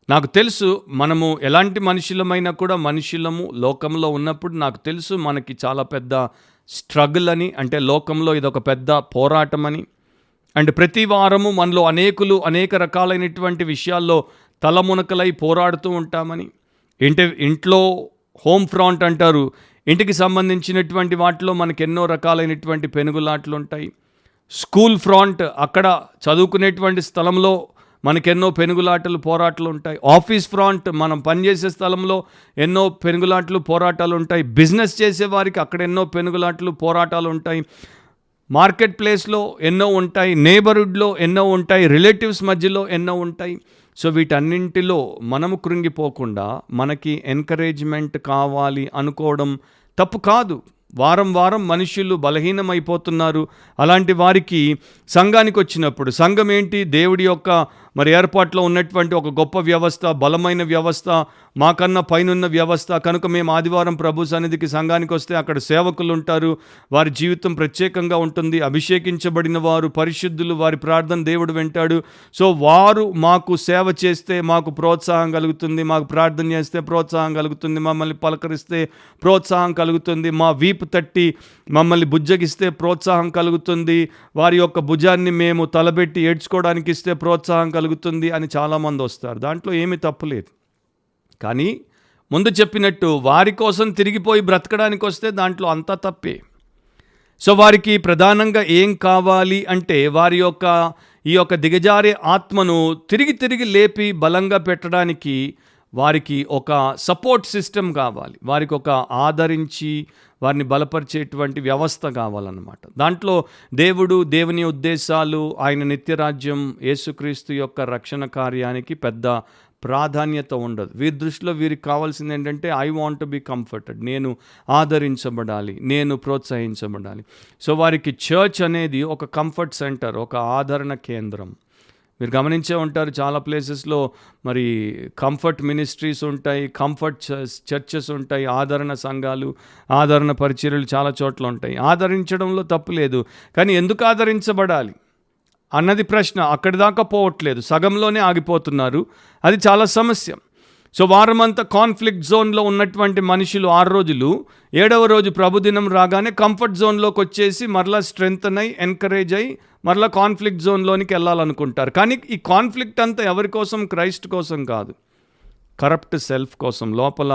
నాకు తెలుసు మనము ఎలాంటి మనుషులమైనా కూడా మనుషులము లోకంలో ఉన్నప్పుడు నాకు తెలుసు మనకి చాలా పెద్ద స్ట్రగుల్ అని, అంటే లోకంలో ఇదొక పెద్ద పోరాటం అని. అండ్ ప్రతి వారము మనలో అనేక రకాలైనటువంటి విషయాల్లో తలమునకలై పోరాడుతూ ఉంటామని. ఇంట్లో హోమ్ ఫ్రంట్ అంటారు, ఇంటికి సంబంధించినటువంటి వాటిలో మనకు ఎన్నో రకాలైనటువంటి పెనుగులాట్లు ఉంటాయి. స్కూల్ ఫ్రంట్, అక్కడ చదువుకునేటువంటి స్థలంలో మనకెన్నో పెనుగులాటలు, పోరాటాలు ఉంటాయి. ఆఫీస్ ఫ్రంట్, మనం పనిచేసే స్థలంలో ఎన్నో పెనుగులాట్లు, పోరాటాలు ఉంటాయి. బిజినెస్ చేసేవారికి అక్కడ ఎన్నో పెనుగులాట్లు, పోరాటాలు ఉంటాయి. మార్కెట్ ప్లేస్లో ఎన్నో ఉంటాయి, నేబర్హుడ్లో ఎన్నో ఉంటాయి, రిలేటివ్స్ మధ్యలో ఎన్నో ఉంటాయి. సో వీటన్నింటిలో మనము కృంగిపోకుండా మనకి ఎంకరేజ్మెంట్ కావాలి అనుకోవడం తప్పు కాదు. వారం వారం మనుషులు బలహీనమైపోతున్నారు. అలాంటి వారికి సంఘానికి వచ్చినప్పుడు, సంఘం ఏంటి, దేవుడి యొక్క ఏర్పాట్లో ఉన్నటువంటి ఒక గొప్ప వ్యవస్థ, బలమైన వ్యవస్థ, మాకన్నా పైనున్న వ్యవస్థ. కనుక మేము ఆదివారం ప్రభు సన్నిధికి సంఘానికి వస్తే అక్కడ సేవకులు ఉంటారు, వారి జీవితం ప్రత్యేకంగా ఉంటుంది, అభిషేకించబడిన వారు, పరిశుద్ధులు, వారి ప్రార్థన దేవుడు వింటాడు. సో వారు మాకు సేవ చేస్తే మాకు ప్రోత్సాహం కలుగుతుంది, మాకు ప్రార్థన చేస్తే ప్రోత్సాహం కలుగుతుంది, మమ్మల్ని పలకరిస్తే ప్రోత్సాహం కలుగుతుంది, మా వీపు తట్టి మమ్మల్ని బుజ్జగిస్తే ప్రోత్సాహం కలుగుతుంది, వారి యొక్క భుజాన్ని మేము తలబెట్టి ఏడ్చుకోవడానికి ఇస్తే ప్రోత్సాహం కలుగుతుంది అని చాలామంది వస్తారు. దాంట్లో ఏమీ తప్పులేదు. కానీ ముందు చెప్పినట్టు వారి కోసం తిరిగిపోయి బ్రతకడానికి వస్తే దాంట్లో అంతా తప్పే. సో వారికి ప్రధానంగా ఏం కావాలి అంటే వారి యొక్క ఈ యొక్క దిగజారే ఆత్మను తిరిగి లేపి బలంగా పెట్టడానికి వారికి ఒక సపోర్ట్ సిస్టమ్ కావాలి, వారికి ఒక ఆదరించి వారిని బలపరిచేటువంటి వ్యవస్థ కావాలన్నమాట. దాంట్లో దేవుని ఉద్దేశాలు, ఆయన నిత్యరాజ్యం, యేసుక్రీస్తు యొక్క రక్షణ కార్యానికి పెద్ద ప్రాధాన్యత ఉండదు. వీరి దృష్టిలో వీరికి కావాల్సింది ఏంటంటే I want to be comforted, నేను ఆదరించబడాలి, నేను ప్రోత్సహించబడాలి. సో వారికి చర్చ్ అనేది ఒక కంఫర్ట్ సెంటర్, ఒక ఆదరణ కేంద్రం. మీరు గమనించే ఉంటారు చాలా ప్లేసెస్లో కంఫర్ట్ మినిస్ట్రీస్ ఉంటాయి, కంఫర్ట్ చర్చెస్ ఉంటాయి, ఆదరణ సంఘాలు, ఆదరణ పరిచర్యలు చాలా చోట్ల ఉంటాయి. ఆదరించడంలో తప్పు లేదు, కానీ ఎందుకు ఆదరించబడాలి అన్నది ప్రశ్న. అక్కడి దాకా పోవట్లేదు, సగంలోనే ఆగిపోతున్నారు. అది చాలా సమస్య. సో వారమంతా కాన్ఫ్లిక్ట్ జోన్లో ఉన్నటువంటి మనుషులు 6 రోజులు, 7వ రోజు ప్రభుదినం రాగానే కంఫర్ట్ జోన్లోకి వచ్చేసి మరలా స్ట్రెంగ్తన్ అయి, ఎంకరేజ్ అయ్యి మరలా కాన్ఫ్లిక్ట్ జోన్లోనికి వెళ్ళాలనుకుంటారు. కానీ ఈ కాన్ఫ్లిక్ట్ అంతా ఎవరి కోసం? క్రైస్ట్ కోసం కాదు, కరప్ట్ సెల్ఫ్ కోసం, లోపల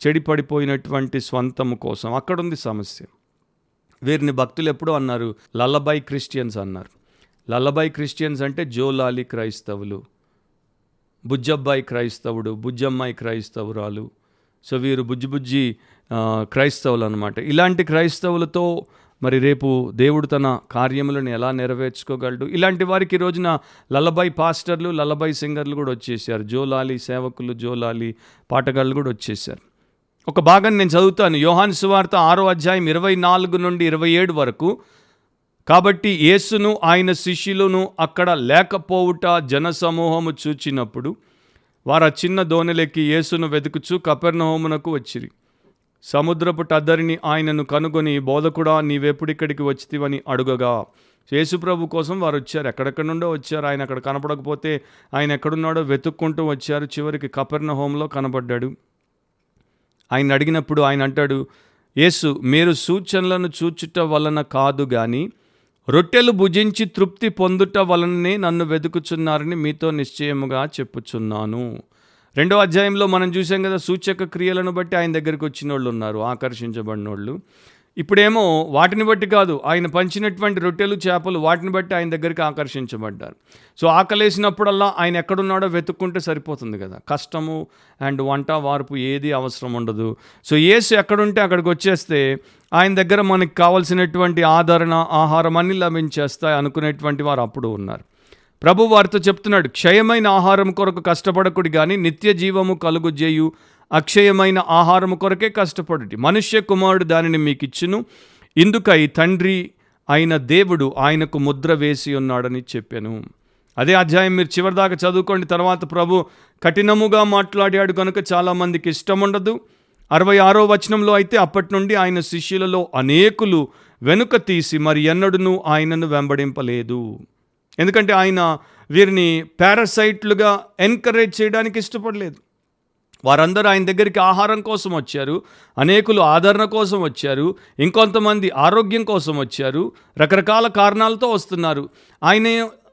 చెడిపడిపోయినటువంటి స్వంతము కోసం. అక్కడుంది సమస్య. వీరిని భక్తులు ఎప్పుడూ అన్నారు లల్లబై క్రిస్టియన్స్ అన్నారు. లల్లబై క్రిస్టియన్స్ అంటే జోలాలి క్రైస్తవులు, బుజ్జబ్బాయి క్రైస్తవుడు, బుజ్జమ్మాయి క్రైస్తవురాలు. సో వీరు బుజ్జి క్రైస్తవులు అనమాట. ఇలాంటి క్రైస్తవులతో మరి రేపు దేవుడు తన కార్యములను ఎలా నెరవేర్చుకోగలడు? ఇలాంటి వారికి ఈ రోజున లల్లబై పాస్టర్లు, లల్లబై సింగర్లు కూడా వచ్చేసారు. జోలాలి సేవకులు, జోలాలి పాటగాళ్ళు కూడా వచ్చేసారు. ఒక భాగాన్ని నేను చదువుతాను. యోహాను సువార్త 6వ అధ్యాయం 24 నుండి 27 వరకు. కాబట్టి యేసును ఆయన శిష్యులను అక్కడ లేకపోవుట జనసమూహము చూచినప్పుడు వారు ఆ చిన్న దోణిలెక్కి యేసును వెతుకుచు కపెర్నహూమునకు వచ్చిరి. సముద్రపు టద్దరిని ఆయనను కనుగొని, బోధకుడా నీవెప్పుడిక్కడికి వచ్చితివని అడుగగా, యేసుప్రభు కోసం వారు వచ్చారు. ఎక్కడెక్కడ నుండో వచ్చారు. ఆయన అక్కడ కనపడకపోతే ఆయన ఎక్కడున్నాడో వెతుక్కుంటూ వచ్చారు. చివరికి కపెర్నహూములో కనబడ్డాడు. ఆయన అడిగినప్పుడు ఆయన అంటాడు, యేసు మీరు సూచనలను చూచుట వలన కాదు గాని రొట్టెలు భుజించి తృప్తి పొందుట వలననే నన్ను వెతుకుచున్నారని మీతో నిశ్చయముగా చెప్పుచున్నాను. 2వ అధ్యాయంలో మనం చూసాం కదా, సూచక క్రియలను బట్టి ఆయన దగ్గరికి వచ్చిన వాళ్ళు ఉన్నారు, ఆకర్షించబడిన వాళ్ళు. ఇప్పుడేమో వాటిని బట్టి కాదు, ఆయన పంచినటువంటి రొట్టెలు చేపలు వాటిని బట్టి ఆయన దగ్గరికి ఆకర్షించబడ్డారు. సో ఆకలేసినప్పుడల్లా ఆయన ఎక్కడున్నాడో వెతుక్కుంటే సరిపోతుంది కదా. కష్టము అండ్ వంట వార్పు ఏది అవసరం ఉండదు. సో యేసు ఎక్కడుంటే అక్కడికి వచ్చేస్తే ఆయన దగ్గర మనకి కావాల్సినటువంటి ఆదరణ, ఆహారం అన్నీ లభించేస్తాయి అనుకునేటువంటి వారు అప్పుడు ఉన్నారు. ప్రభు వారితో చెప్తున్నాడు, క్షయమైన ఆహారం కొరకు కష్టపడకుడి కానీ నిత్య జీవము కలుగు చేయు అక్షయమైన ఆహారము కొరకే కష్టపడుటి. మనుష్య కుమారుడు దానిని మీకు ఇచ్చును, ఇందుకై తండ్రి అయిన దేవుడు ఆయనకు ముద్ర వేసి ఉన్నాడని చెప్పాను. అదే అధ్యాయం మీరు చివరిదాకా చదువుకోండి. తర్వాత ప్రభు కఠినముగా మాట్లాడాడు కనుక చాలామందికి ఇష్టం ఉండదు. 66వ వచనంలో అయితే అప్పటి నుండి ఆయన శిష్యులలో అనేకులు వెనుక తీసి మరి ఎన్నడూనూ ఆయనను వెంబడింపలేదు. ఎందుకంటే ఆయన వీరిని పారాసైట్లుగా ఎంకరేజ్ చేయడానికి ఇష్టపడలేదు. వారందరూ ఆయన దగ్గరికి ఆహారం కోసం వచ్చారు, అనేకులు ఆదరణ కోసం వచ్చారు, ఇంకొంతమంది ఆరోగ్యం కోసం వచ్చారు, రకరకాల కారణాలతో వస్తున్నారు. ఆయన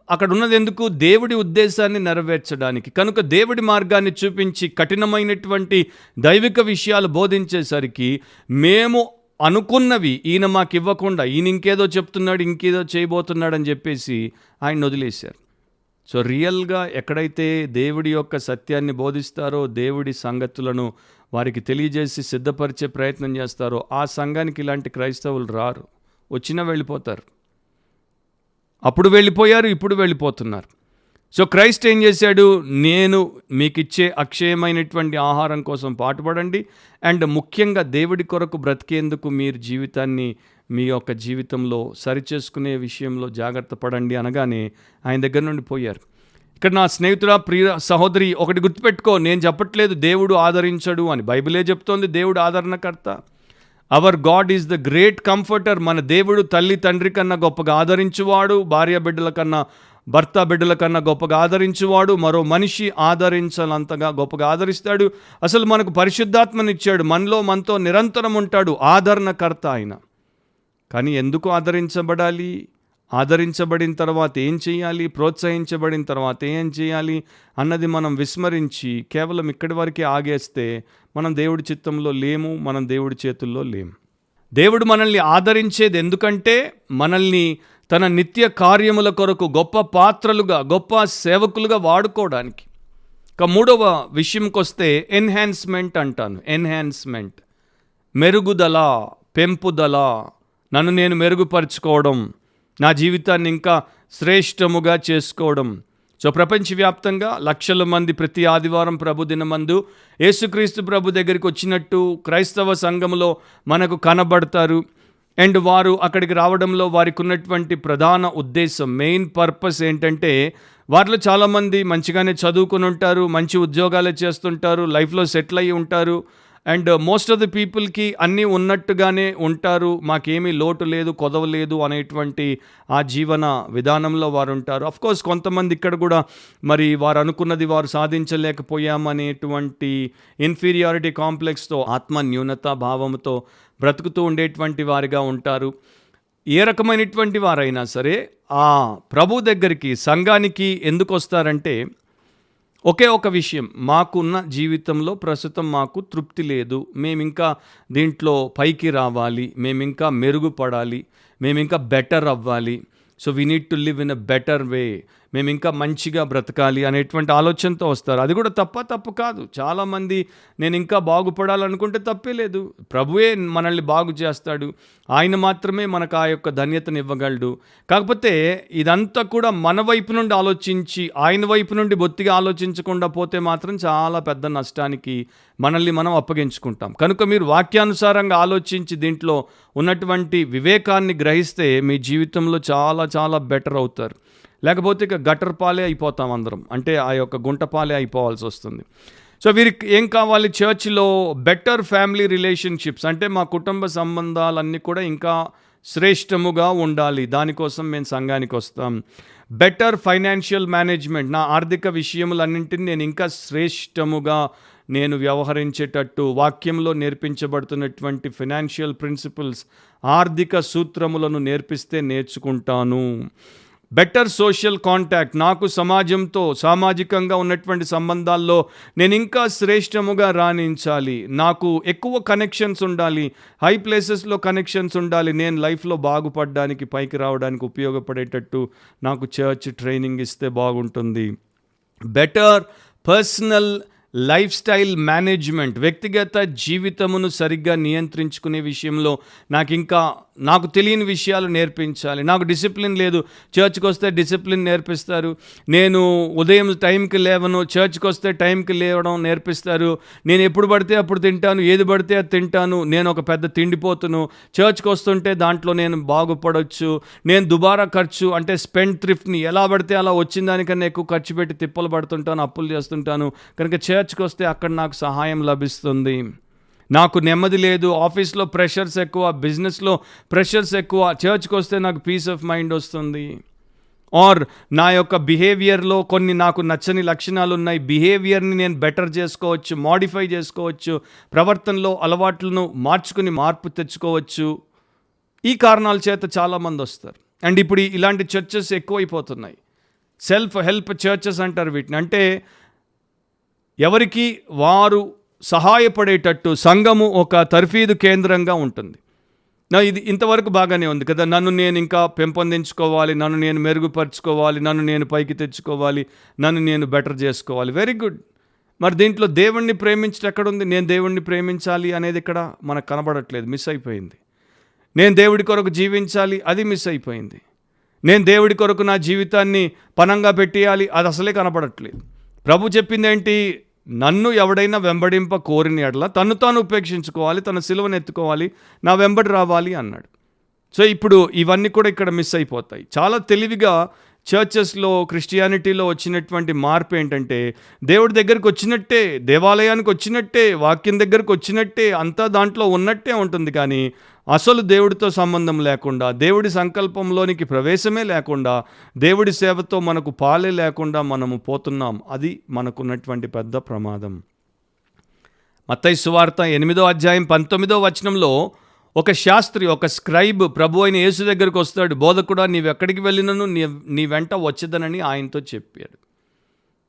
అక్కడ ఉన్నది ఎందుకు? దేవుడి ఉద్దేశాన్ని నెరవేర్చడానికి. కనుక దేవుడి మార్గాన్ని చూపించి కఠినమైనటువంటి దైవిక విషయాలు బోధించేసరికి మేము అనుకున్నవి ఈయన మాకు ఇవ్వకుండా ఈయన ఇంకేదో చెప్తున్నాడు, ఇంకేదో చేయబోతున్నాడు అని చెప్పేసి ఆయన వదిలేశారు. సో రియల్గా ఎక్కడైతే దేవుడి యొక్క సత్యాన్ని బోధిస్తారో, దేవుడి సంగతులను వారికి తెలియజేసి సిద్ధపరిచే ప్రయత్నం చేస్తారో ఆ సంఘానికి ఇలాంటి క్రైస్తవులు రారు. వచ్చినా వెళ్ళిపోతారు. అప్పుడు వెళ్ళిపోయారు, ఇప్పుడు వెళ్ళిపోతున్నారు. సో క్రైస్ట్ ఏం చేశాడు? నేను మీకు ఇచ్చే అక్షయమైనటువంటి ఆహారం కోసం పాటుపడండి, అండ్ ముఖ్యంగా దేవుడి కొరకు బ్రతికేందుకు మీరు జీవితాన్ని మీ యొక్క జీవితంలో సరిచేసుకునే విషయంలో జాగ్రత్త పడండి అనగానే ఆయన దగ్గర నుండి పోయారు. ఇక్కడ నా స్నేహితుడా, ప్రియ సహోదరి, ఒకటి గుర్తుపెట్టుకో, నేను చెప్పట్లేదు దేవుడు ఆదరించడు అని. బైబిలే చెప్తోంది దేవుడు ఆదరణకర్త. Hour God is the great comforter. మన దేవుడు తల్లి తండ్రి కన్నా గొప్పగా ఆదరించువాడు, భార్య బిడ్డల కన్నా, భర్త బిడ్డల కన్నా గొప్పగా ఆదరించువాడు, మరో మనిషి ఆదరించాలంతగా గొప్పగా ఆదరిస్తాడు. అసలు మనకు పరిశుద్ధాత్మనిచ్చాడు, మనతో నిరంతరం ఉంటాడు, ఆదరణకర్త ఆయన. కానీ ఎందుకు ఆదరించబడాలి? ఆదరించబడిన తర్వాత ఏం చేయాలి? ప్రోత్సహించబడిన తర్వాత ఏం చేయాలి అన్నది మనం విస్మరించి కేవలం ఇక్కడి వరకే ఆగేస్తే మనం దేవుడి చిత్తంలో లేము, మనం దేవుడి చేతుల్లో లేము. దేవుడు మనల్ని ఆదరించేది ఎందుకంటే మనల్ని తన నిత్య కార్యముల కొరకు గొప్ప పాత్రలుగా, గొప్ప సేవకులుగా వాడుకోవడానికి. ఇక 3వ విషయంకి వస్తే ఎన్హాన్స్మెంట్ అంటాను. ఎన్హాన్స్మెంట్, మెరుగుదల, పెంపుదల, నన్ను నేను మెరుగుపరుచుకోవడం, నా జీవితాన్ని ఇంకా శ్రేష్టముగా చేసుకోవడం. సో ప్రపంచవ్యాప్తంగా లక్షల మంది ప్రతి ఆదివారం ప్రభు దినమందు యేసుక్రీస్తు ప్రభు దగ్గరికి వచ్చినట్టు క్రైస్తవ సంఘంలో మనకు కనబడతారు. అండ్ వారు అక్కడికి రావడంలో వారికి ఉన్నటువంటి ప్రధాన ఉద్దేశం, మెయిన్ పర్పస్ ఏంటంటే, వారిలో చాలామంది మంచిగానే చదువుకుని ఉంటారు, మంచి ఉద్యోగాలు చేస్తుంటారు, లైఫ్లో సెటిల్ అయ్యి ఉంటారు. అండ్ మోస్ట్ ఆఫ్ ది పీపుల్కి అన్నీ ఉన్నట్టుగానే ఉంటారు, మాకేమీ లోటు లేదు, కొదవ లేదు అనేటువంటి ఆ జీవన విధానంలో వారు ఉంటారు. అఫ్కోర్స్ కొంతమంది ఇక్కడ కూడా మరి వారు అనుకున్నది వారు సాధించలేకపోయామనేటువంటి ఇన్ఫీరియారిటీ కాంప్లెక్స్తో, ఆత్మ న్యూనత భావంతో బ్రతుకుతూ ఉండేటువంటి వారిగా ఉంటారు. ఏ రకమైనటువంటి వారైనా సరే ఆ ప్రభు దగ్గరికి, సంఘానికి ఎందుకు వస్తారంటే, ఒకే ఒక విషయం, మాకున్న జీవితంలో ప్రస్తుతం మాకు తృప్తి లేదు, మేమింకా దీంట్లో పైకి రావాలి, మేమింకా మెరుగుపడాలి, మేమింకా బెటర్ అవ్వాలి, so we need to live in a better way, మేము ఇంకా మంచిగా బ్రతకాలి అనేటువంటి ఆలోచనతో వస్తారు. అది కూడా తప్పు కాదు. చాలామంది నేను ఇంకా బాగుపడాలనుకుంటే తప్పే లేదు. ప్రభువే మనల్ని బాగు చేస్తాడు, ఆయన మాత్రమే మనకు ఆ యొక్క ధన్యతను ఇవ్వగలడు. కాకపోతే ఇదంతా కూడా మన వైపు నుండి ఆలోచించి ఆయన వైపు నుండి బొత్తిగా ఆలోచించకుండా పోతే మాత్రం చాలా పెద్ద నష్టానికి మనల్ని మనం అప్పగించుకుంటాం. కనుక మీరు వాక్యానుసారంగా ఆలోచించి దీంట్లో ఉన్నటువంటి వివేకాన్ని గ్రహిస్తే మీ జీవితంలో చాలా చాలా బెటర్ అవుతారు. లేకపోతే ఇక గటర్ పాలే అయిపోతాం అందరం, అంటే ఆ యొక్క గుంట పాలే అయిపోవాల్సి వస్తుంది. సో వీరికి ఏం కావాలి? చర్చ్లో బెటర్ ఫ్యామిలీ రిలేషన్షిప్స్, అంటే మా కుటుంబ సంబంధాలన్నీ కూడా ఇంకా శ్రేష్టముగా ఉండాలి, దానికోసం మేము సంఘానికి వస్తాం. బెటర్ ఫైనాన్షియల్ మేనేజ్మెంట్, నా ఆర్థిక విషయములన్నింటినీ నేను ఇంకా శ్రేష్టముగా నేను వ్యవహరించేటట్టు వాక్యంలో నేర్పించబడుతున్నటువంటి ఫైనాన్షియల్ ప్రిన్సిపల్స్, ఆర్థిక సూత్రములను నేర్పిస్తే నేర్చుకుంటాను. బెటర్ సోషల్ కాంటాక్ట్, నాకు సమాజంతో సామాజికంగా ఉన్నటువంటి సంబంధాల్లో నేను ఇంకా శ్రేష్టముగా రాణించాలి, నాకు ఎక్కువ కనెక్షన్స్ ఉండాలి, హై ప్లేసెస్లో కనెక్షన్స్ ఉండాలి, నేను లైఫ్లో బాగుపడడానికి పైకి రావడానికి ఉపయోగపడేటట్టు నాకు చర్చ్ ట్రైనింగ్ ఇస్తే బాగుంటుంది. Better personal life style management, వ్యక్తిగత జీవితమును సరిగ్గా నియంత్రించుకునే విషయంలో నాకు తెలియని విషయాలు నేర్పించాలి. నాకు డిసిప్లిన్ లేదు, చర్చ్కి వస్తే డిసిప్లిన్ నేర్పిస్తారు. నేను ఉదయం టైంకి లేవను, చర్చ్కి వస్తే టైంకి లేవడం నేర్పిస్తారు. నేను ఎప్పుడు పడితే అప్పుడు తింటాను, ఏది పడితే అది తింటాను, నేను ఒక పెద్ద తిండిపోతును. చర్చ్కి వస్తుంటే దాంట్లో నేను బాగుపడవచ్చు. నేను దుబారా ఖర్చు, అంటే స్పెండ్ థ్రిఫ్ట్ని ఎలా పడితే అలా వచ్చిన దానికన్నా ఎక్కువ ఖర్చు పెట్టి తిప్పలు పడుతుంటాను, అప్పులు చేస్తుంటాను. కనుక చర్చ్కి వస్తే అక్కడ నాకు సహాయం లభిస్తుంది. నాకు నెమ్మది లేదు, ఆఫీస్లో ప్రెషర్స్ ఎక్కువ, బిజినెస్లో ప్రెషర్స్ ఎక్కువ, చర్చ్కి వస్తే నాకు పీస్ ఆఫ్ మైండ్ వస్తుంది. ఆర్ నా యొక్క బిహేవియర్లో కొన్ని నాకు నచ్చని లక్షణాలు ఉన్నాయి, బిహేవియర్ని నేను బెటర్ చేసుకోవచ్చు, మాడిఫై చేసుకోవచ్చు, ప్రవర్తనలో అలవాట్లను మార్చుకుని మార్పు తెచ్చుకోవచ్చు. ఈ కారణాల చేత చాలామంది వస్తారు. అండ్ ఇప్పుడు ఇలాంటి చర్చెస్ ఎక్కువైపోతున్నాయి. సెల్ఫ్ హెల్ప్ చర్చెస్ అంటారు వీటిని. అంటే ఎవరికి వారు సహాయపడేటట్టు సంఘము ఒక తర్ఫీదు కేంద్రంగా ఉంటుంది. ఇది ఇంతవరకు బాగానే ఉంది కదా, నన్ను నేను ఇంకా పెంపొందించుకోవాలి, నన్ను నేను మెరుగుపరుచుకోవాలి, నన్ను నేను పైకి తెచ్చుకోవాలి, నన్ను నేను బెటర్ చేసుకోవాలి, వెరీ గుడ్. మరి దీంట్లో దేవుణ్ణి ప్రేమించడం ఎక్కడుంది? నేను దేవుణ్ణి ప్రేమించాలి అనేది ఇక్కడ మనకు కనబడట్లేదు, మిస్ అయిపోయింది. నేను దేవుడి కొరకు జీవించాలి, అది మిస్ అయిపోయింది. నేను దేవుడి కొరకు నా జీవితాన్ని పణంగా పెట్టేయాలి, అది అసలే కనపడట్లేదు. ప్రభు చెప్పింది ఏంటి? నన్ను ఎవడైనా వెంబడింప కోరిన ఎడల తను తాను ఉపేక్షించుకోవాలి, తన సిలువను ఎత్తుకోవాలి, నా వెంబడి రావాలి అన్నాడు. సో ఇప్పుడు ఇవన్నీ కూడా ఇక్కడ మిస్ అయిపోతాయి. చాలా తెలివిగా చర్చెస్లో క్రిస్టియానిటీలో వచ్చినటువంటి మార్పు ఏంటంటే, దేవుడి దగ్గరికి వచ్చినట్టే, దేవాలయానికి వచ్చినట్టే, వాక్యం దగ్గరికి వచ్చినట్టే, అంతా దాంట్లో ఉన్నట్టే ఉంటుంది. కానీ అసలు దేవుడితో సంబంధం లేకుండా, దేవుడి సంకల్పంలోనికి ప్రవేశమే లేకుండా, దేవుడి సేవతో మనకు పాలే లేకుండా మనము పోతున్నాం. అది మనకున్నటువంటి పెద్ద ప్రమాదం. మత్తయి సువార్త 8వ అధ్యాయం 19వ వచనంలో ఒక శాస్త్రి, ఒక స్క్రైబ్ ప్రభు అయిన యేసు దగ్గరికి వస్తాడు. బోధకుడా, నీవెక్కడికి వెళ్ళినను నీ వెంట వచ్చేదనని ఆయనతో చెప్పాడు.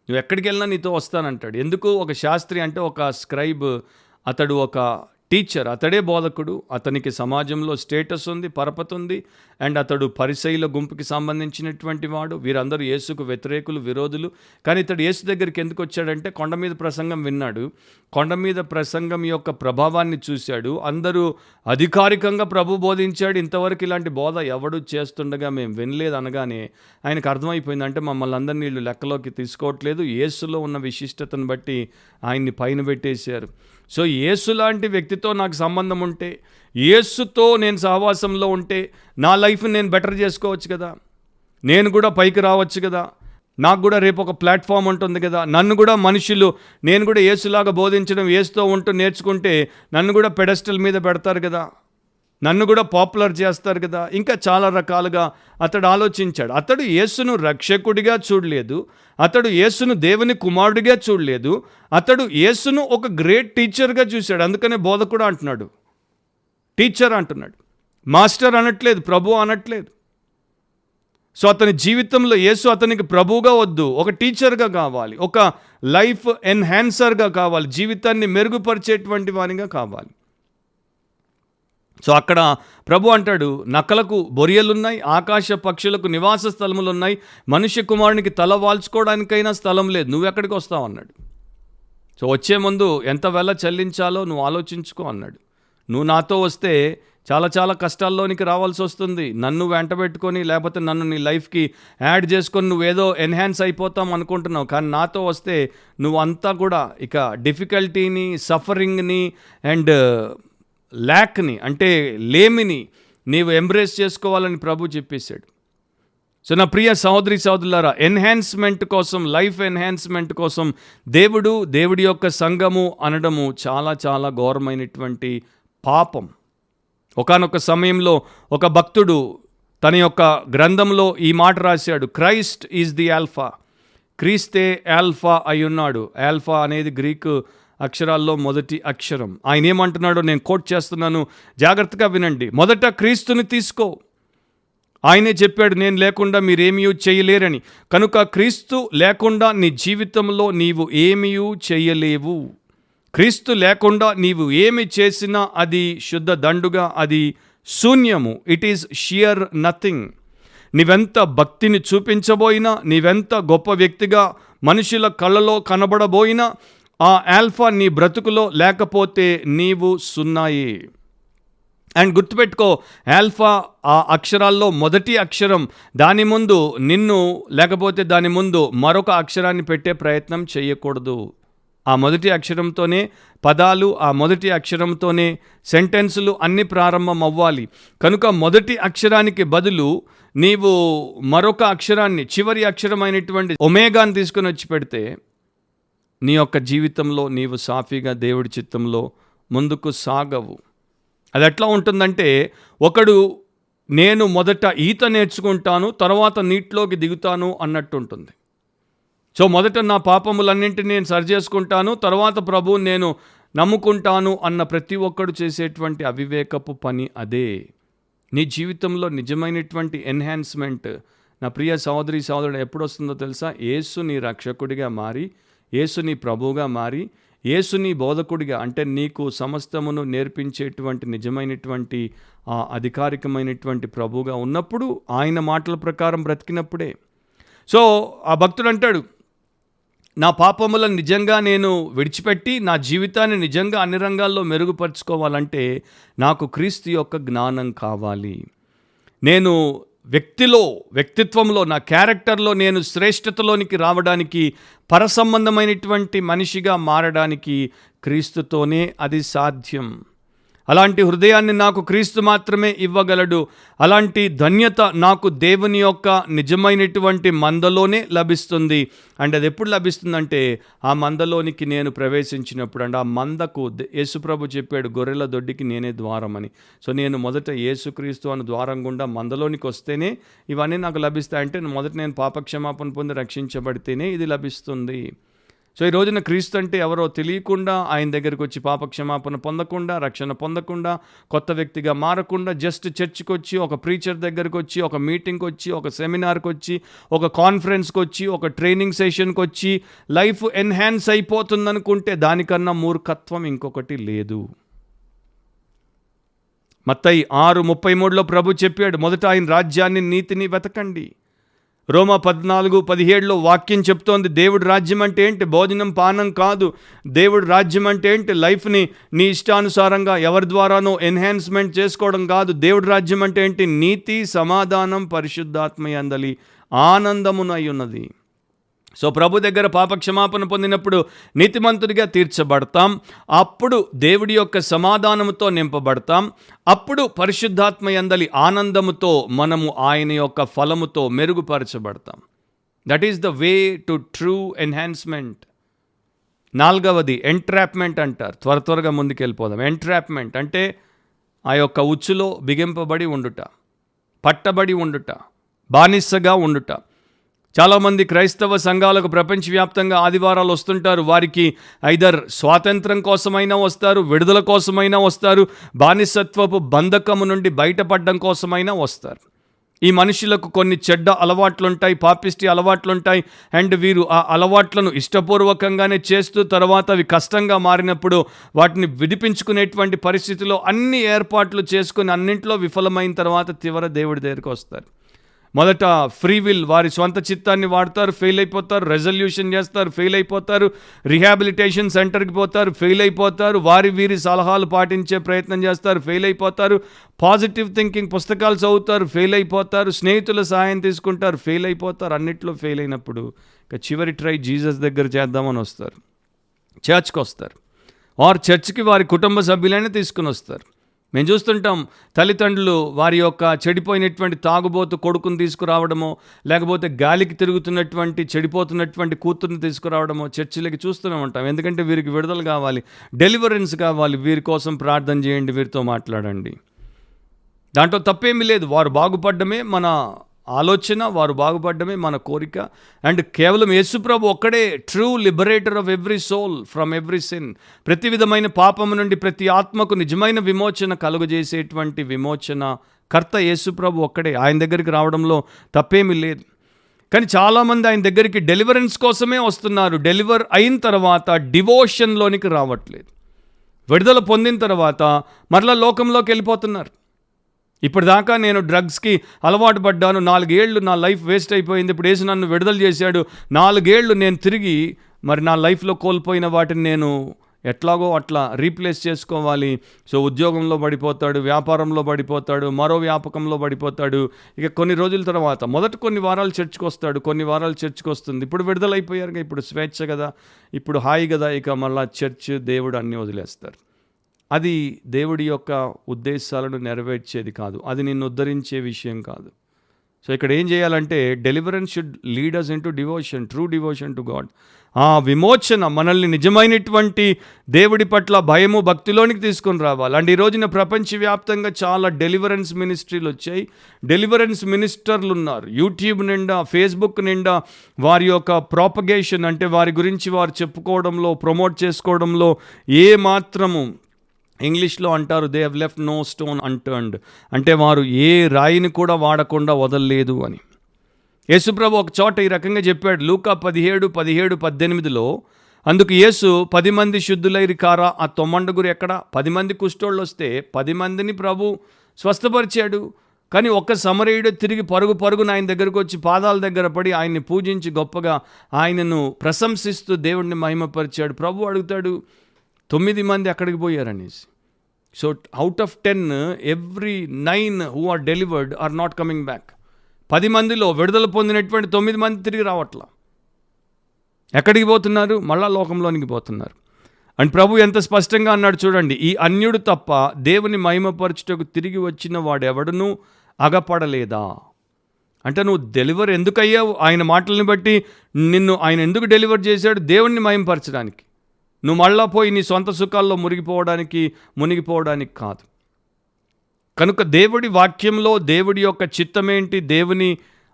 నువ్వు ఎక్కడికి వెళ్ళినా నీతో వస్తానంటాడు. ఎందుకు? ఒక శాస్త్రి అంటే ఒక స్క్రైబ్, అతడు ఒక టీచర్, అతడే బోధకుడు, అతనికి సమాజంలో స్టేటస్ ఉంది, పరపతి ఉంది. అండ్ అతడు పరిసయ్యుల గుంపుకి సంబంధించినటువంటి వాడు. వీరందరూ యేసుకు వ్యతిరేకులు, విరోధులు. కానీ ఇతడు యేసు దగ్గరికి ఎందుకు వచ్చాడంటే, కొండ మీద ప్రసంగం విన్నాడు, కొండ మీద ప్రసంగం యొక్క ప్రభావాన్ని చూశాడు. అందరూ అధికారికంగా ప్రభు బోధించాడు, ఇంతవరకు ఇలాంటి బోధ ఎవడు చేస్తుండగా మేము వినలేదు అనగానే ఆయనకు అర్థమైపోయింది, అంటే మమ్మల్ని అందరినీ వీళ్ళు లెక్కలోకి తీసుకోవట్లేదు, యేసులో ఉన్న విశిష్టతను బట్టి ఆయన్ని పైన పెట్టేశారు. సో యేసు లాంటి వ్యక్తితో నాకు సంబంధం ఉంటే, యేసుతో నేను సహవాసంలో ఉంటే నా లైఫ్ని నేను బెటర్ చేసుకోవచ్చు కదా, నేను కూడా పైకి రావచ్చు కదా, నాకు కూడా రేపు ఒక ప్లాట్ఫామ్ ఉంటుంది కదా, నన్ను కూడా మనుషులు, నేను కూడా యేసులాగా బోధించడం, యేసుతో ఉంటూ నేర్చుకుంటే నన్ను కూడా పెడస్టల్ మీద పెడతారు కదా, నన్ను కూడా పాపులర్ చేస్తారు కదా. ఇంకా చాలా రకాలుగా అతడు ఆలోచించాడు. అతడు యేసును రక్షకుడిగా చూడలేదు, అతడు యేసును దేవుని కుమారుడిగా చూడలేదు, అతడు యేసును ఒక గ్రేట్ టీచర్గా చూశాడు. అందుకనే బోధకుడు అంటున్నాడు, టీచర్ అంటున్నాడు, మాస్టర్ అనట్లేదు, ప్రభు అనట్లేదు. సో అతని జీవితంలో యేసు అతనికి ప్రభువుగా వద్దు, ఒక టీచర్గా కావాలి, ఒక లైఫ్ ఎన్హాన్సర్గా కావాలి, జీవితాన్ని మెరుగుపరిచేటువంటి వానిగా కావాలి. సో అక్కడ ప్రభు అంటాడు, నక్కలకు బొరియలున్నాయి, ఆకాశ పక్షులకు నివాస స్థలములున్నాయి, మనుష్య కుమారునికి తల వాల్చుకోవడానికైనా స్థలం లేదు, నువ్వెక్కడికి వస్తావు అన్నాడు. సో వచ్చే ముందు ఎంత వెల చెల్లించాలో నువ్వు ఆలోచించుకో అన్నాడు. నువ్వు నాతో వస్తే చాలా చాలా కష్టాల్లోనికి రావాల్సి వస్తుంది, నన్ను వెంటబెట్టుకొని లేకపోతే నన్ను నీ లైఫ్కి యాడ్ చేసుకొని నువ్వేదో ఎన్హాన్స్ అయిపోతాం అనుకుంటున్నావు. కానీ నాతో వస్తే నువ్వు అంతా కూడా ఇక డిఫికల్టీని, సఫరింగ్ని అండ్ ల్యాక్ని అంటే లేమిని నీవు ఎంబ్రేస్ చేసుకోవాలని ప్రభు చెప్పేశాడు. సో నా ప్రియ సహోదరి సహోదరులారా, ఎన్హాన్స్మెంట్ కోసం, లైఫ్ ఎన్హాన్స్మెంట్ కోసం దేవుడి యొక్క సంఘము అనడము చాలా చాలా ఘోరమైనటువంటి పాపం. ఒకానొక సమయంలో ఒక భక్తుడు తన యొక్క గ్రంథంలో ఈ మాట రాశాడు, క్రైస్ట్ ఈజ్ ది ఆల్ఫా, క్రీస్తే ఆల్ఫా అయి ఉన్నాడు. ఆల్ఫా అనేది గ్రీకు అక్షరాల్లో మొదటి అక్షరం. ఆయన ఏమంటున్నాడో నేను కోట్ చేస్తున్నాను, జాగ్రత్తగా వినండి. మొదట క్రీస్తుని తీసుకో. ఆయనే చెప్పాడు, నేను లేకుండా మీరేమీ చేయలేరని. కనుక క్రీస్తు లేకుండా నీ జీవితంలో నీవు ఏమీ చేయలేవు. క్రీస్తు లేకుండా నీవు ఏమి చేసినా అది శుద్ధ దండుగా, అది శూన్యము. It is sheer nothing. నీవెంత భక్తిని చూపించబోయినా, నీవెంత గొప్ప వ్యక్తిగా మనుషుల కళ్ళలో కనబడబోయినా, ఆ ఆల్ఫా నీ బ్రతుకులో లేకపోతే నీవు సున్నాయి. అండ్ గుర్తుపెట్టుకో, ఆల్ఫా ఆ అక్షరాల్లో మొదటి అక్షరం, దాని ముందు నిన్ను లేకపోతే దాని ముందు మరొక అక్షరాన్ని పెట్టే ప్రయత్నం చేయకూడదు. ఆ మొదటి అక్షరంతోనే పదాలు, ఆ మొదటి అక్షరంతోనే సెంటెన్సులు అన్నీ ప్రారంభం అవ్వాలి. కనుక మొదటి అక్షరానికి బదులు నీవు మరొక అక్షరాన్ని, చివరి అక్షరమైనటువంటి ఒమేగాని తీసుకుని వచ్చి పెడితే నీ యొక్క జీవితంలో నీవు సాఫీగా దేవుడి చిత్తంలో ముందుకు సాగవు. అది ఎట్లా ఉంటుందంటే, ఒకడు నేను మొదట ఈత నేర్చుకుంటాను, తర్వాత నీటిలోకి దిగుతాను అన్నట్టు ఉంటుంది. సో మొదట నా పాపములన్నింటినీ నేను సరిచేసుకుంటాను, తర్వాత ప్రభువుని నేను నమ్ముకుంటాను అన్న ప్రతి ఒక్కడు చేసేటువంటి అవివేకపు పని అదే. నీ జీవితంలో నిజమైనటువంటి ఎన్హాన్స్మెంట్ నా ప్రియ సహోదరి సహోదరుడు ఎప్పుడు వస్తుందో తెలుసా? యేసు నీ రక్షకుడిగా మారి, యేసు నీ ప్రభువుగా మారి, యేసు నీ బోధకుడిగా, అంటే నీకు సమస్తమును నేర్పించేటువంటి నిజమైనటువంటి అధికారికమైనటువంటి ప్రభువుగా ఉన్నప్పుడు, ఆయన మాటల ప్రకారం బ్రతికినప్పుడే. సో ఆ భక్తుడు అంటాడు, నా పాపములను నిజంగా నేను విడిచిపెట్టి నా జీవితాన్ని నిజంగా అన్ని రంగాల్లో మెరుగుపరుచుకోవాలంటే నాకు క్రీస్తు యొక్క జ్ఞానం కావాలి. నేను వ్యక్తిత్వంలో, నా క్యారెక్టర్లో నేను శ్రేష్టతలోనికి రావడానికి, పరసంబంధమైనటువంటి మనిషిగా మారడానికి క్రీస్తుతోనే అది సాధ్యం. అలాంటి హృదయాన్ని నాకు క్రీస్తు మాత్రమే ఇవ్వగలడు. అలాంటి ధన్యత నాకు దేవుని యొక్క నిజమైనటువంటి మందలోనే లభిస్తుంది. అండ్ అది ఎప్పుడు లభిస్తుందంటే, ఆ మందలోనికి నేను ప్రవేశించినప్పుడు. అండ్ ఆ మందకు యేసుప్రభు చెప్పాడు, గొర్రెల దొడ్డికి నేనే ద్వారం అని. సో నేను మొదట యేసుక్రీస్తు అనే ద్వారం గుండా మందలోనికి వస్తేనే ఇవన్నీ నాకు లభిస్తాయంటే, మొదట నేను పాపక్షమాపణ పొంది రక్షించబడితేనే ఇది లభిస్తుంది. సో ఈ రోజున క్రీస్తు అంటే ఎవరో తెలియకుండా, ఆయన దగ్గరికి వచ్చి పాపక్షమాపణ పొందకుండా, రక్షణ పొందకుండా, కొత్త వ్యక్తిగా మారకుండా, జస్ట్ చర్చ్కి వచ్చి, ఒక ప్రీచర్ దగ్గరికి వచ్చి, ఒక మీటింగ్కి వచ్చి, ఒక సెమినార్కి వచ్చి, ఒక కాన్ఫరెన్స్కి వచ్చి, ఒక ట్రైనింగ్ సెషన్కి వచ్చి లైఫ్ ఎన్హాన్స్ అయిపోతుందనుకుంటే దానికన్నా మూర్ఖత్వం ఇంకొకటి లేదు. మత్తయి 6:33లో ప్రభు చెప్పాడు, మొదట ఆయన రాజ్యాన్ని, నీతిని వెతకండి. రోమా 14:17లో వాక్యం చెప్తోంది, దేవుడి రాజ్యం అంటే ఏంటి? భోజనం పానం కాదు. దేవుడి రాజ్యం అంటే ఏంటి? లైఫ్ని నీ ఇష్టానుసారంగా ఎవరి ద్వారానో ఎన్హాన్స్మెంట్ చేసుకోవడం కాదు. దేవుడి రాజ్యం అంటే ఏంటి? నీతి, సమాధానం, పరిశుద్ధాత్మ యందలి ఆనందమునై ఉన్నది. సో ప్రభు దగ్గర పాపక్షమాపణ పొందినప్పుడు నీతిమంతుడిగా తీర్చబడతాం. అప్పుడు దేవుడి యొక్క సమాధానముతో నింపబడతాం. అప్పుడు పరిశుద్ధాత్మ యందలి ఆనందముతో మనము ఆయన యొక్క ఫలముతో మెరుగుపరచబడతాం. That is the way to true enhancement. 4వది ఎంట్రాప్మెంట్ అంటారు. త్వరగా ముందుకెళ్ళిపోదాం. ఎంట్రాప్మెంట్ అంటే ఆ యొక్క ఉచ్చులో బిగింపబడి ఉండుట, పట్టబడి ఉండుట, బానిసగా ఉండుట. చాలామంది క్రైస్తవ సంఘాలకు ప్రపంచవ్యాప్తంగా ఆదివారాలు వస్తుంటారు. వారికి ఐదర్ స్వాతంత్రం కోసమైనా వస్తారు, విడుదల కోసమైనా వస్తారు, బానిసత్వపు బంధకము నుండి బయటపడడం కోసమైనా వస్తారు. ఈ మనుషులకు కొన్ని చెడ్డ అలవాట్లుంటాయి, పాపిష్టి అలవాట్లుంటాయి. అండ్ వీరు ఆ అలవాట్లను ఇష్టపూర్వకంగానే చేస్తూ తర్వాత అవి కష్టంగా మారినప్పుడు వాటిని విడిపించుకునేటువంటి పరిస్థితిలో అన్ని ఏర్పాట్లు చేసుకుని అన్నింటిలో విఫలమైన తర్వాత దేవుడి దగ్గరికి వస్తారు. మొదట ఫ్రీ విల్, వారి స్వంత చిత్తాన్ని వాడతారు, ఫెయిల్ అయిపోతారు. రెజల్యూషన్ చేస్తారు, ఫెయిల్ అయిపోతారు. రిహాబిలిటేషన్ సెంటర్కి పోతారు, ఫెయిల్ అయిపోతారు. వీరి సలహాలు పాటించే ప్రయత్నం చేస్తారు, ఫెయిల్ అయిపోతారు. పాజిటివ్ థింకింగ్ పుస్తకాలు చదువుతారు, ఫెయిల్ అయిపోతారు. స్నేహితుల సహాయం తీసుకుంటారు, ఫెయిల్ అయిపోతారు. అన్నిట్లో ఫెయిల్ అయినప్పుడు ఇక చివరి ట్రై జీసస్ దగ్గర చేద్దామని వస్తారు, చర్చ్కి వస్తారు. చర్చ్కి వారి కుటుంబ సభ్యులైనా తీసుకుని వస్తారు. మేము చూస్తుంటాం, తల్లిదండ్రులు వారి యొక్క చెడిపోయినటువంటి తాగుబోతు కొడుకుని తీసుకురావడమో, లేకపోతే గాలికి తిరుగుతున్నటువంటి చెడిపోతున్నటువంటి కూతుర్ని తీసుకురావడమో చర్చిలకి చూస్తూనే ఉంటాం. ఎందుకంటే వీరికి విడుదల కావాలి, డెలివరెన్స్ కావాలి. వీరి కోసం ప్రార్థన చేయండి, వీరితో మాట్లాడండి. దాంట్లో తప్పేమీ లేదు. వారు బాగుపడ్డమే మన ఆలోచన, వారు బాగుపడ్డమే మన కోరిక. అండ్ కేవలం యేసుప్రభు ఒక్కడే true liberator of every soul from every sin. ప్రతి విధమైన పాపము నుండి ప్రతి ఆత్మకు నిజమైన విమోచన కలుగజేసేటువంటి విమోచన కర్త యేసుప్రభు ఒక్కడే. ఆయన దగ్గరికి రావడంలో తప్పేమీ లేదు. కానీ చాలామంది ఆయన దగ్గరికి డెలివరెన్స్ కోసమే వస్తున్నారు. డెలివర్ అయిన తర్వాత డివోషన్లోనికి రావట్లేదు. విడుదల పొందిన తర్వాత మరలా లోకంలోకి వెళ్ళిపోతున్నారు. ఇప్పటిదాకా నేను డ్రగ్స్కి అలవాటు పడ్డాను, 4 ఏళ్ళు నా లైఫ్ వేస్ట్ అయిపోయింది, ఇప్పుడు యేసు నన్ను విడుదల చేశాడు, 4 ఏళ్ళు నేను తిరిగి మరి నా లైఫ్లో కోల్పోయిన వాటిని నేను ఎట్లాగో అట్లా రీప్లేస్ చేసుకోవాలి. సో ఉద్యోగంలో పడిపోతాడు, వ్యాపారంలో పడిపోతాడు, మరో వ్యాపకంలో పడిపోతాడు. ఇక కొన్ని రోజుల తర్వాత మొదట కొన్ని వారాలు చర్చ్కి వస్తాడు, కొన్ని వారాలు చర్చ్కి వస్తుంది. ఇప్పుడు విడుదలైపోయారు, ఇప్పుడు స్వేచ్ఛ కదా, ఇప్పుడు హాయి కదా, ఇక మళ్ళా చర్చ్ దేవుడు అన్నీ వదిలేస్తారు. అది దేవుడి యొక్క ఉద్దేశాలను నెరవేర్చేది కాదు, అది నిన్ను ఉద్ధరించే విషయం కాదు. సో ఇక్కడ ఏం చేయాలంటే deliverance should lead us into devotion, true devotion to God. ఆ విమోచన మనల్ని నిజమైనటువంటి దేవుడి పట్ల భయము భక్తిలోనికి తీసుకొని రావాలి. అండ్ ఈ రోజున ప్రపంచవ్యాప్తంగా చాలా డెలివరెన్స్ మినిస్ట్రీలు వచ్చాయి, డెలివరెన్స్ మినిస్టర్లు ఉన్నారు. యూట్యూబ్ నిండా, ఫేస్బుక్ నిండా వారి యొక్క ప్రాపగేషన్, అంటే వారి గురించి వారు చెప్పుకోవడంలో, ప్రమోట్ చేసుకోవడంలో ఏ మాత్రము, ఇంగ్లీష్లో అంటారు they have left no stone unturned, అంటే వారు ఏ రాయిని కూడా వాడకుండా వదలలేదు అని. యేసుప్రభు ఒక చోట ఈ రకంగా చెప్పాడు, లూకా 17:18 అందుకు యేసు 10 మంది శుద్ధులైరి కారా, ఆ 9 ఎక్కడ? 10 మంది కుష్ఠోళ్ళు వస్తే 10 మందిని ప్రభు స్వస్థపరిచాడు. కానీ ఒక్క సమరయుడు తిరిగి పరుగున ఆయన దగ్గరకు వచ్చి పాదాల దగ్గర పడి ఆయన్ని పూజించి గొప్పగా ఆయనను ప్రశంసిస్తూ దేవుడిని మహిమపరిచాడు. ప్రభు అడుగుతాడు 9 మంది ఎక్కడికి పోయారనేసి. So out of 10 every 9 who are delivered are not coming back. 10 మందిలో విడుదల పొందినటువంటి 9 మంది తిరిగి రావట్లా. ఎక్కడికి పోతున్నారు? మళ్ళా లోకంలోనికి పోతున్నారు. అండ్ ప్రభు ఎంత స్పష్టంగా అన్నాడు చూడండి, ఈ అన్యుడు తప్ప దేవుని మహిమపరచుటకు తిరిగి వచ్చిన వాడెవడునూ అగపడలేదా. అంటే నువ్వు డెలివర్ ఎందుకు అయ్యావు? ఆయన మాటలను బట్టి నిన్ను ఆయన ఎందుకు డెలివర్ చేశాడు? దేవుణ్ణి మహిమపరచడానికి. నువ్వు మళ్ళా పోయి నీ సొంత సుఖాల్లో మునిగిపోవడానికి కాదు. కనుక దేవుడి వాక్యంలో దేవుడి యొక్క చిత్తమేంటి, దేవుని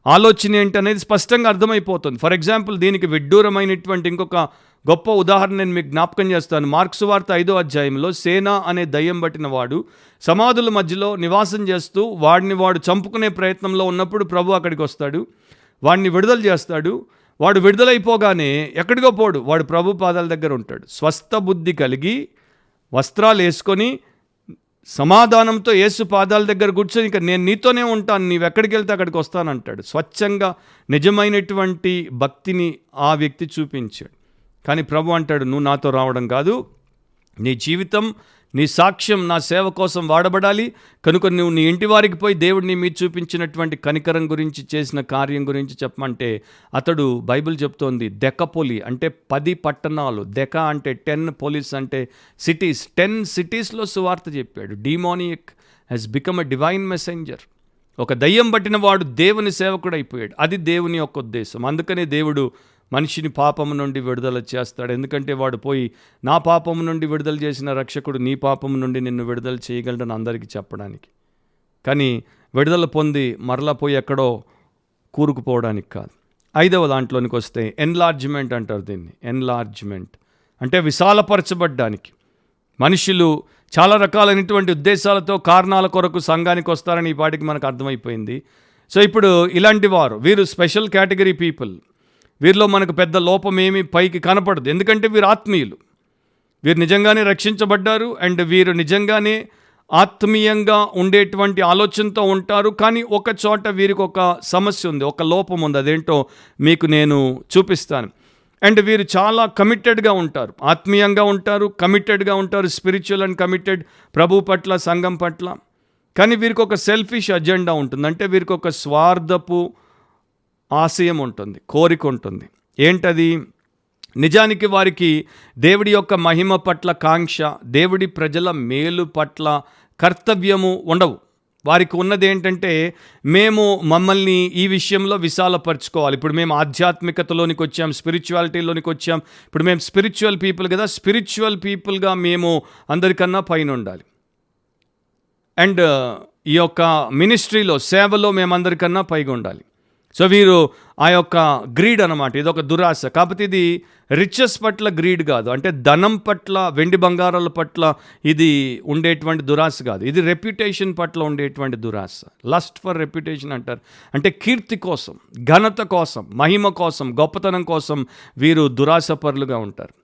ఆలోచన ఏంటి అనేది స్పష్టంగా అర్థమైపోతుంది. ఫర్ ఎగ్జాంపుల్ దీనికి విడ్డూరమైనటువంటి ఇంకొక గొప్ప ఉదాహరణ నేను మీకు జ్ఞాపకం చేస్తాను. మార్కు సువార్త 5వ అధ్యాయంలో సేన అనే దయ్యం పట్టిన వాడు సమాధుల మధ్యలో నివాసం చేస్తూ వాడు చంపుకునే ప్రయత్నంలో ఉన్నప్పుడు ప్రభు అక్కడికి వస్తాడు, వాడిని విడుదల చేస్తాడు. వాడు విడుదలైపోగానే ఎక్కడికో పోడు, వాడు ప్రభు పాదాల దగ్గర ఉంటాడు. స్వస్థ బుద్ధి కలిగి వస్త్రాలు వేసుకొని సమాధానంతో యేసు పాదాల దగ్గర కూర్చొని ఇక నేను నీతోనే ఉంటాను, నీవెక్కడికి వెళ్తే అక్కడికి వస్తానంటాడు. స్వచ్ఛంగా నిజమైనటువంటి భక్తిని ఆ వ్యక్తి చూపించాడు. కానీ ప్రభు అంటాడు, నువ్వు నాతో రావడం కాదు, నీ జీవితం, నీ సాక్ష్యం నా సేవ కోసం వాడబడాలి. కనుక నువ్వు నీ ఇంటి వారికి పోయి దేవుడిని మీరు చూపించినటువంటి కనికరం గురించి, చేసిన కార్యం గురించి చెప్పమంటే అతడు, బైబిల్ చెప్తోంది, దెకపోలి అంటే 10 పట్టణాలు, దెక అంటే 10, పోలీస్ అంటే సిటీస్, 10 సిటీస్లో సువార్త చెప్పాడు. Demoniac he's become a divine messenger. ఒక దయ్యం పట్టిన వాడు దేవుని సేవకుడు అయిపోయాడు. అది దేవుని యొక్క ఉద్దేశం. అందుకనే దేవుడు మనిషిని పాపము నుండి విడుదల చేస్తాడు. ఎందుకంటే వాడు పోయి నా పాపము నుండి విడుదల చేసిన రక్షకుడు నీ పాపము నుండి నిన్ను విడుదల చేయగలడని అందరికీ చెప్పడానికి. కానీ విడుదల పొంది మరలా పోయి ఎక్కడో కూరుకుపోవడానికి కాదు. 5వ దాంట్లోనికి వస్తే ఎన్లార్జ్మెంట్ అంటారు దీన్ని. ఎన్లార్జ్మెంట్ అంటే విశాలపరచబడ్డానికి. మనుషులు చాలా రకాలైనటువంటి ఉద్దేశాలతో, కారణాల కొరకు సంఘానికి వస్తారని ఈ పాటికి మనకు అర్థమైపోయింది. సో ఇప్పుడు ఇలాంటి వారు, వీరు స్పెషల్ కేటగిరీ పీపుల్. వీరిలో మనకు పెద్ద లోపం ఏమీ పైకి కనపడదు, ఎందుకంటే వీరు ఆత్మీయులు. వీరు నిజంగానే రక్షించబడ్డారు అండ్ వీరు నిజంగానే ఆత్మీయంగా ఉండేటువంటి ఆలోచనతో ఉంటారు. కానీ ఒక చోట వీరికి ఒక సమస్య ఉంది, ఒక లోపం ఉంది. అదేంటో మీకు నేను చూపిస్తాను. అండ్ వీరు చాలా కమిటెడ్గా ఉంటారు, ఆత్మీయంగా ఉంటారు, కమిటెడ్గా ఉంటారు, స్పిరిచువల్ అండ్ కమిటెడ్ ప్రభు పట్ల, సంఘం పట్ల. కానీ వీరికి ఒక సెల్ఫిష్ అజెండా ఉంటుంది, అంటే వీరికి ఒక స్వార్థపు ఆశయం ఉంటుంది, కోరిక ఉంటుంది. ఏంటది? నిజానికి వారికి దేవుడి యొక్క మహిమ పట్ల కాంక్ష, దేవుడి ప్రజల మేలు పట్ల కర్తవ్యము ఉండవు. వారికి ఉన్నది ఏంటంటే, మేము మమ్మల్ని ఈ విషయంలో విశాలపరచుకోవాలి. ఇప్పుడు మేము ఆధ్యాత్మికతలోనికి వచ్చాం, స్పిరిచువాలిటీలోనికి వచ్చాం. ఇప్పుడు మేము స్పిరిచువల్ పీపుల్ కదా, స్పిరిచువల్ పీపుల్గా మేము అందరికన్నా పైన ఉండాలి. అండ్ ఈ యొక్క మినిస్ట్రీలో, సేవలో మేమందరికన్నా పైగా ఉండాలి. సో వీరు ఆ యొక్క గ్రీడ్ అనమాట, ఇది ఒక దురాశ. కాకపోతే ఇది రిచెస్ పట్ల గ్రీడ్ కాదు, అంటే ధనం పట్ల, వెండి బంగారాల పట్ల ఇది ఉండేటువంటి దురాశ కాదు. ఇది రెప్యుటేషన్ పట్ల ఉండేటువంటి దురాశ. లస్ట్ ఫర్ రెప్యుటేషన్ అంటారు, అంటే కీర్తి కోసం, ఘనత కోసం, మహిమ కోసం, గొప్పతనం కోసం వీరు దురాశపరులుగా ఉంటారు.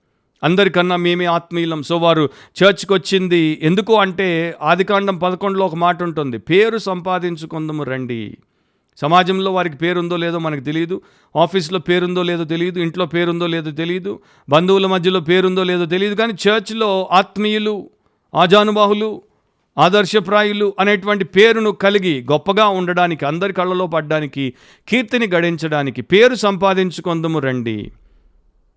అందరికన్నా మేమే ఆత్మీయులం. సో వారు చర్చ్కి వచ్చింది ఎందుకు అంటే, ఆదికాండం 11లో ఒక మాట ఉంటుంది, పేరు సంపాదించుకుందాము రండి. సమాజంలో వారికి పేరుందో లేదో మనకు తెలియదు, ఆఫీస్లో పేరుందో లేదో తెలియదు, ఇంట్లో పేరుందో లేదో తెలియదు, బంధువుల మధ్యలో పేరుందో లేదో తెలియదు. కానీ చర్చ్లో ఆత్మీయులు, ఆజానుబాహులు, ఆదర్శప్రాయులు అనేటువంటి పేరును కలిగి గొప్పగా ఉండడానికి, అందరి కళ్ళలో పడడానికి, కీర్తిని గడించడానికి పేరు సంపాదించుకుందాము రండి.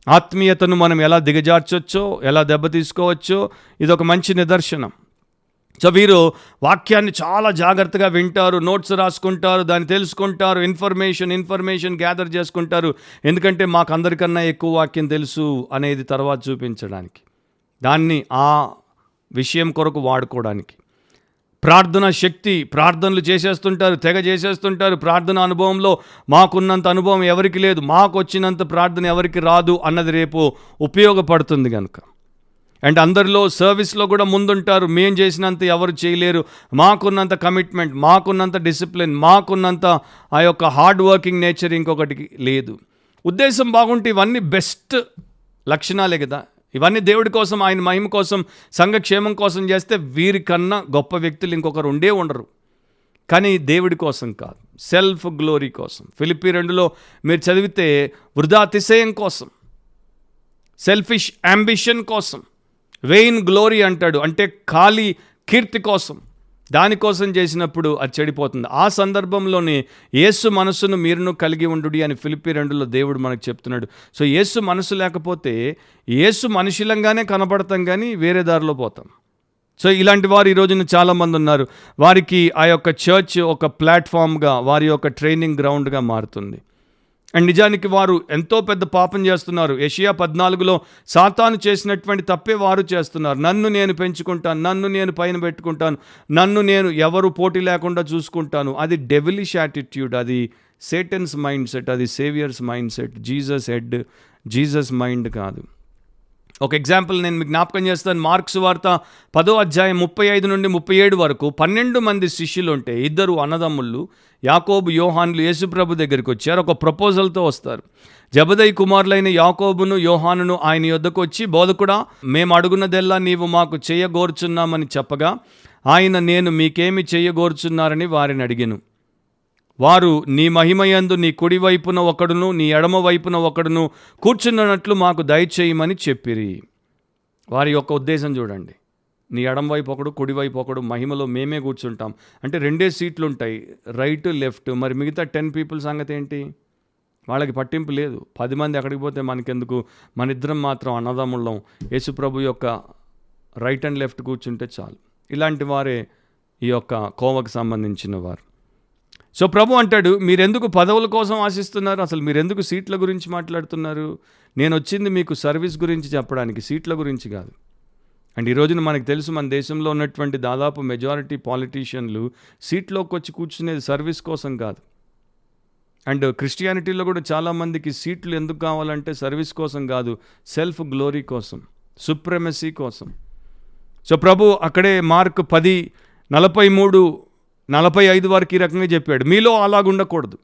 ఆత్మీయతను మనం ఎలా దిగజార్చొచ్చో, ఎలా దెబ్బతీసుకోవచ్చో ఇదొక మంచి నిదర్శనం. సో వీరు వాక్యాన్ని చాలా జాగ్రత్తగా వింటారు, నోట్స్ రాసుకుంటారు, దాన్ని తెలుసుకుంటారు, ఇన్ఫర్మేషన్ గ్యాదర్ చేసుకుంటారు. ఎందుకంటే మాకు అందరికన్నా ఎక్కువ వాక్యం తెలుసు అనేది తర్వాత చూపించడానికి, దాన్ని ఆ విషయం కొరకు వాడుకోవడానికి. ప్రార్థన శక్తి, ప్రార్థనలు చేసేస్తుంటారు, తెగ చేసేస్తుంటారు. ప్రార్థన అనుభవంలో మాకున్నంత అనుభవం ఎవరికి లేదు, మాకు వచ్చినంత ప్రార్థన ఎవరికి రాదు అన్నది రేపు ఉపయోగపడుతుంది కనుక. అండ్ అందరిలో సర్వీస్లో కూడా ముందుంటారు, మేం చేసినంత ఎవరు చేయలేరు, మాకున్నంత కమిట్మెంట్, మాకున్నంత డిసిప్లిన్, మాకున్నంత ఆ యొక్క హార్డ్ వర్కింగ్ నేచర్ ఇంకొకటికి లేదు. ఉద్దేశం బాగుంటే ఇవన్నీ బెస్ట్ లక్షణాలే కదా. ఇవన్నీ దేవుడి కోసం, ఆయన మహిమ కోసం, సంఘక్షేమం కోసం చేస్తే వీరికన్నా గొప్ప వ్యక్తులు ఇంకొకరు ఉండరు. కానీ దేవుడి కోసం కాదు, సెల్ఫ్ గ్లోరీ కోసం. ఫిలిప్పీ 2లో మీరు చదివితే వృధా అతిశయం కోసం, సెల్ఫిష్ అంబిషన్ కోసం, వెయిన్ గ్లోరీ అంటాడు, అంటే ఖాళీ కీర్తి కోసం, దానికోసం చేసినప్పుడు అది చెడిపోతుంది. ఆ సందర్భంలోనే యేసు మనసును మీరును కలిగి ఉండుడి అని ఫిలిప్పీ 2లో దేవుడు మనకు చెప్తున్నాడు. సో యేసు మనసు లేకపోతే యేసు మనుషులంగానే కనపడతాం, కానీ వేరే దారిలో పోతాం. సో ఇలాంటి వారు ఈ రోజున చాలామంది ఉన్నారు. వారికి ఆ యొక్క చర్చ్ ఒక ప్లాట్ఫామ్గా, వారి యొక్క ట్రైనింగ్ గ్రౌండ్గా మారుతుంది. అండ్ నిజానికి వారు ఎంతో పెద్ద పాపం చేస్తున్నారు. యెషయా 14లో సాతాను చేసినటువంటి తప్పే వారు చేస్తున్నారు. నన్ను నేను పెంచుకుంటాను, నన్ను నేను పైన పెట్టుకుంటాను, నన్ను నేను ఎవరు పోటీ లేకుండా చూసుకుంటాను. అది డెవిలిష్ యాటిట్యూడ్, అది సేటన్స్ మైండ్ సెట్, అది saviours mind set. Jesus head, Jesus mind కాదు. ఒక ఎగ్జాంపుల్ నేను మీకు జ్ఞాపకం చేస్తాను. మార్క్స్ వార్త 10వ అధ్యాయం 35 నుండి 37 వరకు 12 మంది శిష్యులు ఉంటే, 2 అన్నదమ్ముళ్ళు యాకోబు, యోహానులు యేసుప్రభు దగ్గరికి వచ్చారు. ఒక ప్రపోజల్తో వస్తారు. జబదయి కుమారులైన యాకోబును, యోహానును ఆయన యొద్దకు వచ్చి, బోధకుడా, మేము అడుగున్నదెల్లా నీవు మాకు చేయగోర్చున్నామని చెప్పగా, ఆయన నేను మీకేమి చేయగోర్చున్నారని వారిని అడిగెను. వారు, నీ మహిమయందు నీ కుడి వైపున ఒకడును, నీ ఎడమ వైపున ఒకడును కూర్చున్నట్లు మాకు దయచేయమని చెప్పిరి. వారి యొక్క ఉద్దేశం చూడండి. నీ ఎడమ వైపు ఒకడు, కుడి వైపు ఒకడు, మహిమలో మేమే కూర్చుంటాం అంటే 2 సీట్లు ఉంటాయి, రైట్ లెఫ్ట్. మరి మిగతా 10 పీపుల్ సంగతి ఏంటి? వాళ్ళకి పట్టింపు లేదు. 10 మంది ఎక్కడికి పోతే మనకెందుకు, మన ఇద్దరం మాత్రం అన్నదమ్ముళ్ళం, యేసుప్రభు యొక్క రైట్ అండ్ లెఫ్ట్ కూర్చుంటే చాలు. ఇలాంటి వారే ఈ యొక్క కోవకు సంబంధించిన వారు. సో ప్రభు అంటాడు, మీరెందుకు పదవుల కోసం ఆశిస్తున్నారు? అసలు మీరెందుకు సీట్ల గురించి మాట్లాడుతున్నారు? నేను వచ్చింది మీకు సర్వీస్ గురించి చెప్పడానికి, సీట్ల గురించి కాదు. అండ్ ఈ రోజున మనకు తెలుసు, మన దేశంలో ఉన్నటువంటి దాదాపు మెజారిటీ పాలిటీషియన్లు సీట్లోకి వచ్చి కూర్చునేది సర్వీస్ కోసం కాదు. అండ్ క్రిస్టియానిటీలో కూడా చాలామందికి సీట్లు ఎందుకు కావాలంటే సర్వీస్ కోసం కాదు, సెల్ఫ్ గ్లోరీ కోసం, సుప్రమసీ కోసం. సో ప్రభు అక్కడే మార్క్ 10:43 45 వరకు ఈ రకంగా చెప్పాడు. మీలో అలాగుండకూడదు.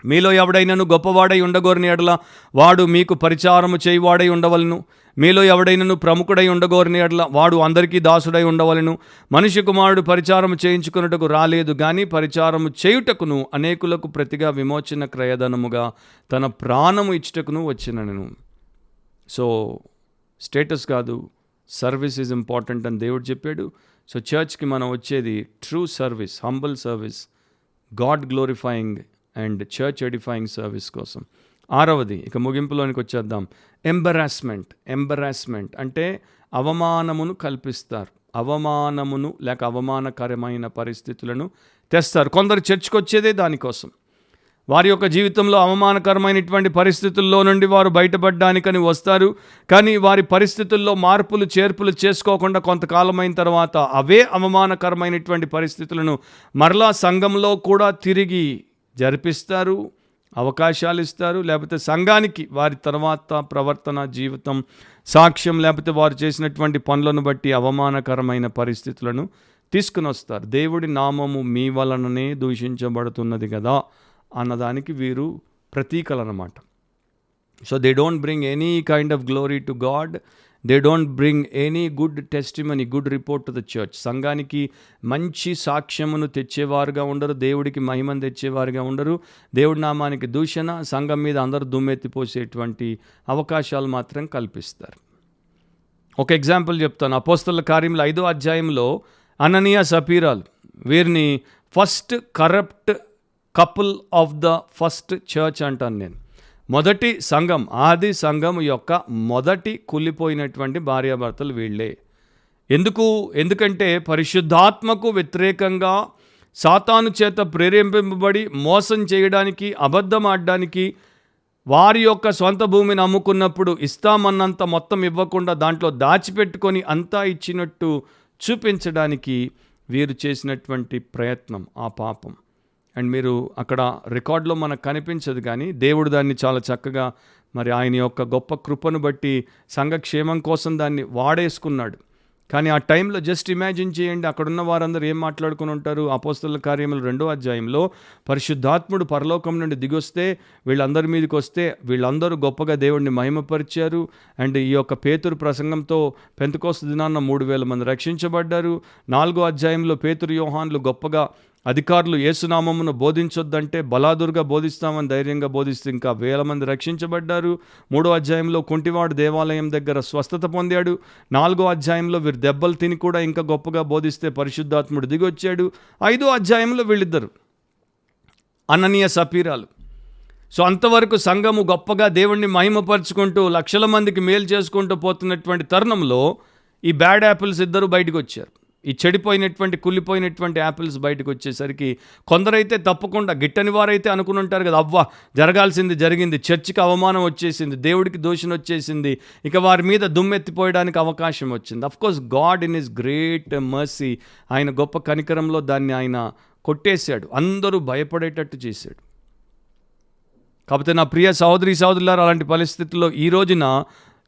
మీలో ఎవడైనను గొప్పవాడై ఉండగోరిన ఎడల వాడు మీకు పరిచారము చేయువాడై ఉండవలను. మీలో ఎవడైనను ప్రముఖుడై ఉండగోరిన ఎడల వాడు అందరికీ దాసుడై ఉండవలను. మనిషి కుమారుడు పరిచారము చేయించుకున్నటకు రాలేదు గాని పరిచారము చేయుటకును అనేకులకు ప్రతిగా విమోచన క్రయధనముగా తన ప్రాణము ఇచ్చుటకును వచ్చినను. సో స్టేటస్ కాదు, సర్వీస్ ఈజ్ ఇంపార్టెంట్ అని దేవుడు చెప్పాడు. సో చర్చ్కి మనం వచ్చేది true service, humble service, God glorifying and church edifying service కోసం. 6వది, ఇక ముగింపులోనికి వచ్చేద్దాం. ఎంబరాస్మెంట్ అంటే అవమానమును కల్పిస్తారు. అవమానమును లేక అవమానకరమైన పరిస్థితులను తెస్తారు. కొందరు చర్చ్కి వచ్చేదే దానికోసం. వారి యొక్క జీవితంలో అవమానకరమైనటువంటి పరిస్థితుల్లో నుండి వారు బయటపడడానికని వస్తారు. కానీ వారి పరిస్థితుల్లో మార్పులు చేర్పులు చేసుకోకుండా కొంతకాలమైన తర్వాత అవే అవమానకరమైనటువంటి పరిస్థితులను మరలా సంఘంలో కూడా తిరిగి జరిపిస్తారు, అవకాశాలు ఇస్తారు. లేకపోతే సంఘానికి వారి తర్వాత ప్రవర్తన, జీవితం, సాక్ష్యం లేకపోతే వారు చేసినటువంటి పనులను బట్టి అవమానకరమైన పరిస్థితులను తీసుకుని వస్తారు. దేవుడి నామము మీ వలననే దూషించబడుతున్నది కదా అన్నదానికి వీరు ప్రతీకలన్నమాట. So they don't bring any kind of glory to God. They don't bring any good testimony, good report to the church. సంఘానికి మంచి సాక్ష్యమును తెచ్చేవారుగా ఉండరు, దేవుడికి మహిమను తెచ్చేవారుగా ఉండరు. దేవుడి నామానికి దూషణ, సంఘం మీద అందరూ దుమ్మెత్తిపోసేటువంటి అవకాశాలు మాత్రం కల్పిస్తారు. ఒక ఎగ్జాంపుల్ చెప్తాను. అపోస్తలుల కార్యములు 5వ అధ్యాయంలో అననీయ సపీరాలు, వీరిని first corrupt couple of the first church అంటాను నేను. మొదటి సంఘం, ఆది సంఘం యొక్క మొదటి కుళ్ళిపోయినటువంటి భార్యాభర్తలు వీళ్ళే. ఎందుకంటే పరిశుద్ధాత్మకు వ్యతిరేకంగా సాతాను చేత ప్రేరేపింపబడి మోసం చేయడానికి, అబద్ధం ఆడడానికి, వారి యొక్క సొంత భూమిని అమ్ముకున్నప్పుడు ఇస్తామన్నంత మొత్తం ఇవ్వకుండా దాంట్లో దాచిపెట్టుకొని అంతా ఇచ్చినట్టు చూపించడానికి వీరు చేసినటువంటి ప్రయత్నం, ఆ పాపం. అండ్ మీరు అక్కడ రికార్డులో మనకు కనిపించదు, కానీ దేవుడు దాన్ని చాలా చక్కగా మరి ఆయన యొక్క గొప్ప కృపను బట్టి సంఘక్షేమం కోసం దాన్ని వాడేసుకున్నాడు. కానీ ఆ టైంలో జస్ట్ ఇమాజిన్ చేయండి, అక్కడున్న వారందరూ ఏం మాట్లాడుకుని ఉంటారు. అపోస్తలుల కార్యములు 2వ అధ్యాయంలో పరిశుద్ధాత్ముడు పరలోకం నుండి దిగొస్తే, వీళ్ళందరి మీదకి వస్తే వీళ్ళందరూ గొప్పగా దేవుడిని మహిమపరిచారు. అండ్ ఈ యొక్క పేతురు ప్రసంగంతో పెంతెకోస్తు దినాన్న 3000 మంది రక్షించబడ్డారు. 4వ అధ్యాయంలో పేతురు, యోహాన్లు గొప్పగా అధికారులు యేసునామమును బోధించొద్దంటే బలాదురుగా బోధిస్తామని ధైర్యంగా బోధిస్తే ఇంకా 1000 మంది రక్షించబడ్డారు. 3వ అధ్యాయంలో కుంటివాడు దేవాలయం దగ్గర స్వస్థత పొందాడు. 4వ అధ్యాయంలో వీరు దెబ్బలు తిని కూడా ఇంకా గొప్పగా బోధిస్తే పరిశుద్ధాత్ముడు దిగొచ్చాడు. 5వ అధ్యాయంలో వీళ్ళిద్దరు అననీయ సపీరాలు. సో అంతవరకు సంఘము గొప్పగా దేవుణ్ణి మహిమపరుచుకుంటూ లక్షల మందికి మేలు చేసుకుంటూ పోతున్నటువంటి తరుణంలో ఈ బ్యాడ్ యాపిల్స్ ఇద్దరు బయటకు వచ్చారు. ఈ చెడిపోయినటువంటి కుళ్ళిపోయినటువంటి యాపిల్స్ బయటకు వచ్చేసరికి కొందరైతే తప్పకుండా, గిట్టని వారైతే అనుకుని ఉంటారు కదా, అవ్వా జరగాల్సింది జరిగింది, చర్చికి అవమానం వచ్చేసింది, దేవుడికి దూషణ వచ్చేసింది, ఇక వారి మీద దుమ్మెత్తిపోయడానికి అవకాశం వచ్చింది. Of course God in his great mercy, ఆయన గొప్ప కనికరంలో దాన్ని ఆయన కొట్టేశాడు, అందరూ భయపడేటట్టు చేశాడు. కాకపోతే నా ప్రియ సహోదరి సహోదరులారా, అలాంటి పరిస్థితుల్లో ఈ రోజున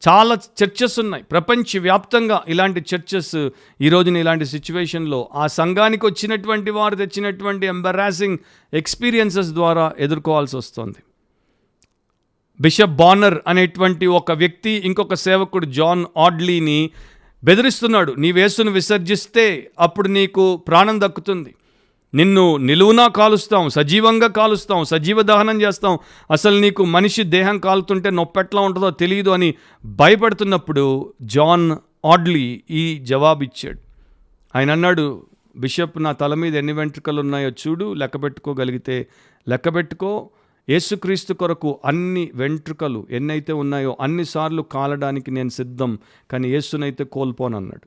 చాలా చర్చెస్ ఉన్నాయి ప్రపంచవ్యాప్తంగా. ఇలాంటి చర్చెస్ ఈ రోజున ఇలాంటి సిచ్యువేషన్లో ఆ సంఘానికి వచ్చినటువంటి వారు తెచ్చినటువంటి ఎంబరాసింగ్ ఎక్స్పీరియన్సెస్ ద్వారా ఎదుర్కోవాల్సి వస్తుంది. బిషప్ బానర్ అనేటువంటి ఒక వ్యక్తి ఇంకొక సేవకుడు జాన్ ఆడ్లీని బెదిరిస్తున్నాడు. నీవేసును విసర్జిస్తే అప్పుడు నీకు ప్రాణం దక్కుతుంది, నిన్ను నిలువునా కాలుస్తాం, సజీవంగా కాలుస్తాం, సజీవ దహనం చేస్తాం, అసలు నీకు మనిషి దేహం కాలుతుంటే నొప్పెట్లా ఉంటుందో తెలియదు అని భయపడుతున్నప్పుడు జాన్ ఆడ్లీ ఈ జవాబు ఇచ్చాడు. ఆయన అన్నాడు, బిషప్, నా తల మీద ఎన్ని వెంట్రుకలు ఉన్నాయో చూడు, లెక్క పెట్టుకోగలిగితే లెక్క పెట్టుకో. యేసుక్రీస్తు కొరకు అన్ని వెంట్రుకలు ఎన్నైతే ఉన్నాయో అన్నిసార్లు కాలడానికి నేను సిద్ధం, కానీ యేసునైతే కోల్పోనన్నాడు.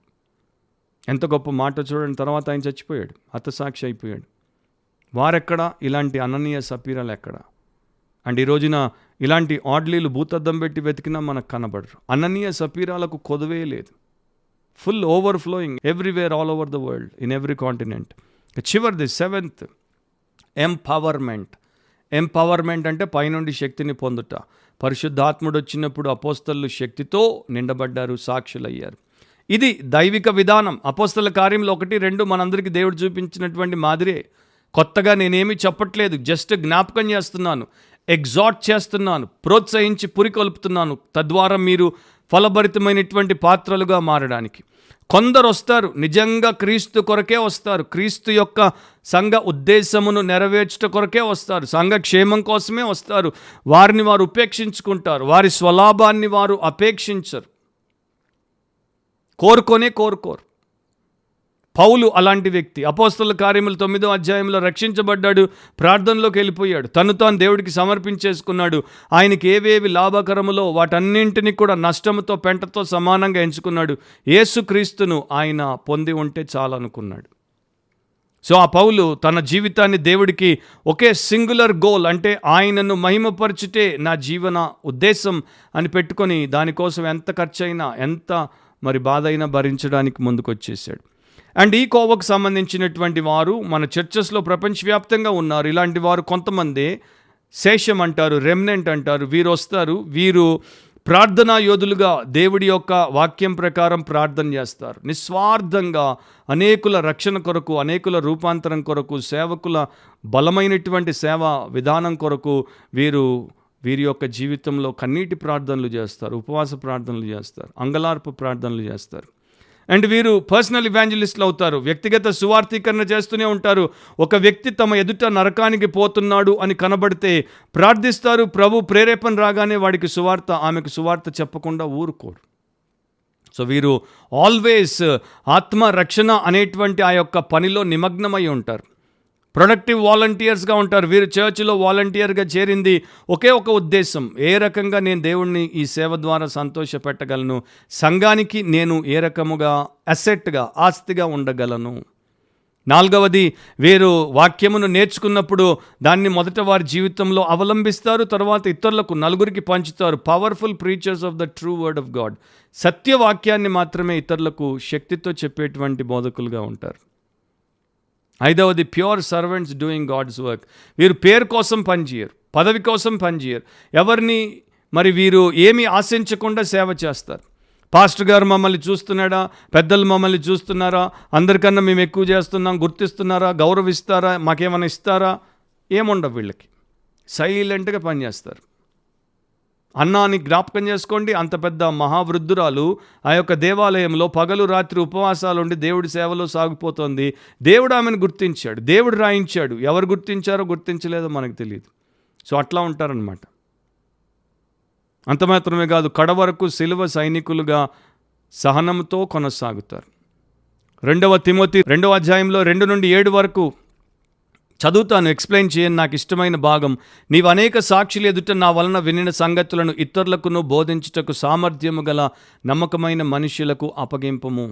ఎంత గొప్ప మాట చూడండి. తర్వాత ఆయన చచ్చిపోయాడు, హతసాక్షి అయిపోయాడు. వారెక్కడ? ఇలాంటి అననీయ సపీరాలు ఎక్కడ? అండ్ ఈ రోజున ఇలాంటి ఆడ్లీలు భూతద్దం పెట్టి వెతికినా మనకు కనబడరు. అననీయ సపీరాలకు కొదవే లేదు. Full overflowing everywhere, all over the world, in every continent. చివరిది 7th, ఎంపవర్మెంట్ అంటే పైనుండి శక్తిని పొందుట. పరిశుద్ధాత్ముడు వచ్చినప్పుడు అపోస్తలు శక్తితో నిండబడ్డారు, సాక్షులయ్యారు. ఇది దైవిక విధానం. అపోస్తల కార్యంలో 1-2 మనందరికీ దేవుడు చూపించినటువంటి మాదిరే. కొత్తగా నేనేమీ చెప్పట్లేదు, జస్ట్ జ్ఞాపకం చేస్తున్నాను, ఎగ్జార్ట్ చేస్తున్నాను, ప్రోత్సహించి పురికొల్పుతున్నాను, తద్వారా మీరు ఫలభరితమైనటువంటి పాత్రలుగా మారడానికి. కొందరు వస్తారు, నిజంగా క్రీస్తు కొరకే వస్తారు, క్రీస్తు యొక్క సంఘ ఉద్దేశమును నెరవేర్చుట కొరకే వస్తారు, సంఘ క్షేమం కోసమే వస్తారు. వారిని వారు ఉపేక్షించుకుంటారు, వారి స్వలాభాన్ని వారు అపేక్షించరు, కోరుకోరు. పౌలు అలాంటి వ్యక్తి. అపోస్తల కార్యములు 9వ అధ్యాయంలో రక్షించబడ్డాడు, ప్రార్థనలోకి వెళ్ళిపోయాడు, తను తాను దేవుడికి సమర్పించేసుకున్నాడు. ఆయనకి ఏవేవి లాభకరములో వాటన్నింటినీ కూడా నష్టముతో పెంటతో సమానంగా ఎంచుకున్నాడు. యేసుక్రీస్తును ఆయన పొంది ఉంటే చాలనుకున్నాడు. సో ఆ పౌలు తన జీవితాన్ని దేవుడికి ఒకే సింగులర్ గోల్, అంటే ఆయనను మహిమపరచుటే నా జీవన ఉద్దేశం అని పెట్టుకొని దానికోసం ఎంత ఖర్చైనా ఎంత బాధ అయినా భరించడానికి ముందుకొచ్చేసాడు. అండ్ ఈ కోవకు సంబంధించినటువంటి వారు మన చర్చెస్లో ప్రపంచవ్యాప్తంగా ఉన్నారు. ఇలాంటి వారు కొంతమంది శేషం అంటారు, రెమ్నెంట్ అంటారు. వీరు వస్తారు, వీరు ప్రార్థనా యోధులుగా దేవుడి యొక్క వాక్యం ప్రకారం ప్రార్థన చేస్తారు. నిస్వార్థంగా అనేకుల రక్షణ కొరకు, అనేకుల రూపాంతరం కొరకు, సేవకుల బలమైనటువంటి సేవా విధానం కొరకు వీరి యొక్క జీవితంలో కన్నీటి ప్రార్థనలు చేస్తారు, ఉపవాస ప్రార్థనలు చేస్తారు, అంగలార్పు ప్రార్థనలు చేస్తారు. అండ్ వీరు పర్సనల్ ఇవాంజలిస్టులు అవుతారు, వ్యక్తిగత సువార్థీకరణ చేస్తూనే ఉంటారు. ఒక వ్యక్తి తమ ఎదుట నరకానికి పోతున్నాడు అని కనబడితే ప్రార్థిస్తారు, ప్రభు ప్రేరేపణ రాగానే వాడికి సువార్త, ఆమెకు సువార్త చెప్పకుండా ఊరుకోరు. సో వీరు ఆల్వేస్ ఆత్మరక్షణ అనేటువంటి ఆ యొక్క పనిలో నిమగ్నమై ఉంటారు. ప్రొడక్టివ్ వాలంటీర్స్గా ఉంటారు. వీరు చర్చిలో వాలంటీర్గా చేరింది ఒకే ఒక ఉద్దేశం, ఏ రకంగా నేను దేవుణ్ణి ఈ సేవ ద్వారా సంతోషపెట్టగలను, సంఘానికి నేను ఏ రకముగా అసెట్గా, ఆస్తిగా ఉండగలను. 4వది, వీరు వాక్యమును నేర్చుకున్నప్పుడు దాన్ని మొదట వారి జీవితంలో అవలంబిస్తారు, తర్వాత ఇతరులకు, నలుగురికి పంచుతారు. Powerful preachers of the true word of God. సత్యవాక్యాన్ని మాత్రమే ఇతరులకు శక్తితో చెప్పేటువంటి బోధకులుగా ఉంటారు. 5వది, pure servants doing God's work. వీరు పేరు కోసం పనిచేయరు, పదవి కోసం పనిచేయరు, ఎవరిని వీరు ఏమీ ఆశించకుండా సేవ చేస్తారు. పాస్టర్ గారు మమ్మల్ని చూస్తున్నాడా, పెద్దలు మమ్మల్ని చూస్తున్నారా, అందరికన్నా మేము ఎక్కువ చేస్తున్నాం, గుర్తిస్తున్నారా, గౌరవిస్తారా, మాకేమైనా ఇస్తారా, ఏముండవు. వీళ్ళకి సైలెంట్గా పనిచేస్తారు. అన్నాని జ్ఞాపకం చేసుకోండి, అంత పెద్ద మహావృద్ధురాలు ఆ యొక్క దేవాలయంలో పగలు రాత్రి ఉపవాసాలుండి దేవుడి సేవలో సాగిపోతుంది. దేవుడు ఆమెను గుర్తించాడు, దేవుడు రాయించాడు. ఎవరు గుర్తించారో గుర్తించలేదో మనకు తెలియదు. సో అట్లా ఉంటారనమాట. అంత మాత్రమే కాదు, కడవరకు సిలువ సైనికులుగా సహనంతో కొనసాగుతారు. 2వ తిమోతి 2వ అధ్యాయంలో 2-7 వరకు చదువుతాను, ఎక్స్ప్లెయిన్ చేయని నాకు ఇష్టమైన భాగం. నీవు అనేక సాక్షులు ఎదుట నా వలన వినిన సంగతులను ఇతరులకును బోధించుటకు సామర్థ్యము గల నమ్మకమైన మనుష్యులకు అప్పగింపము.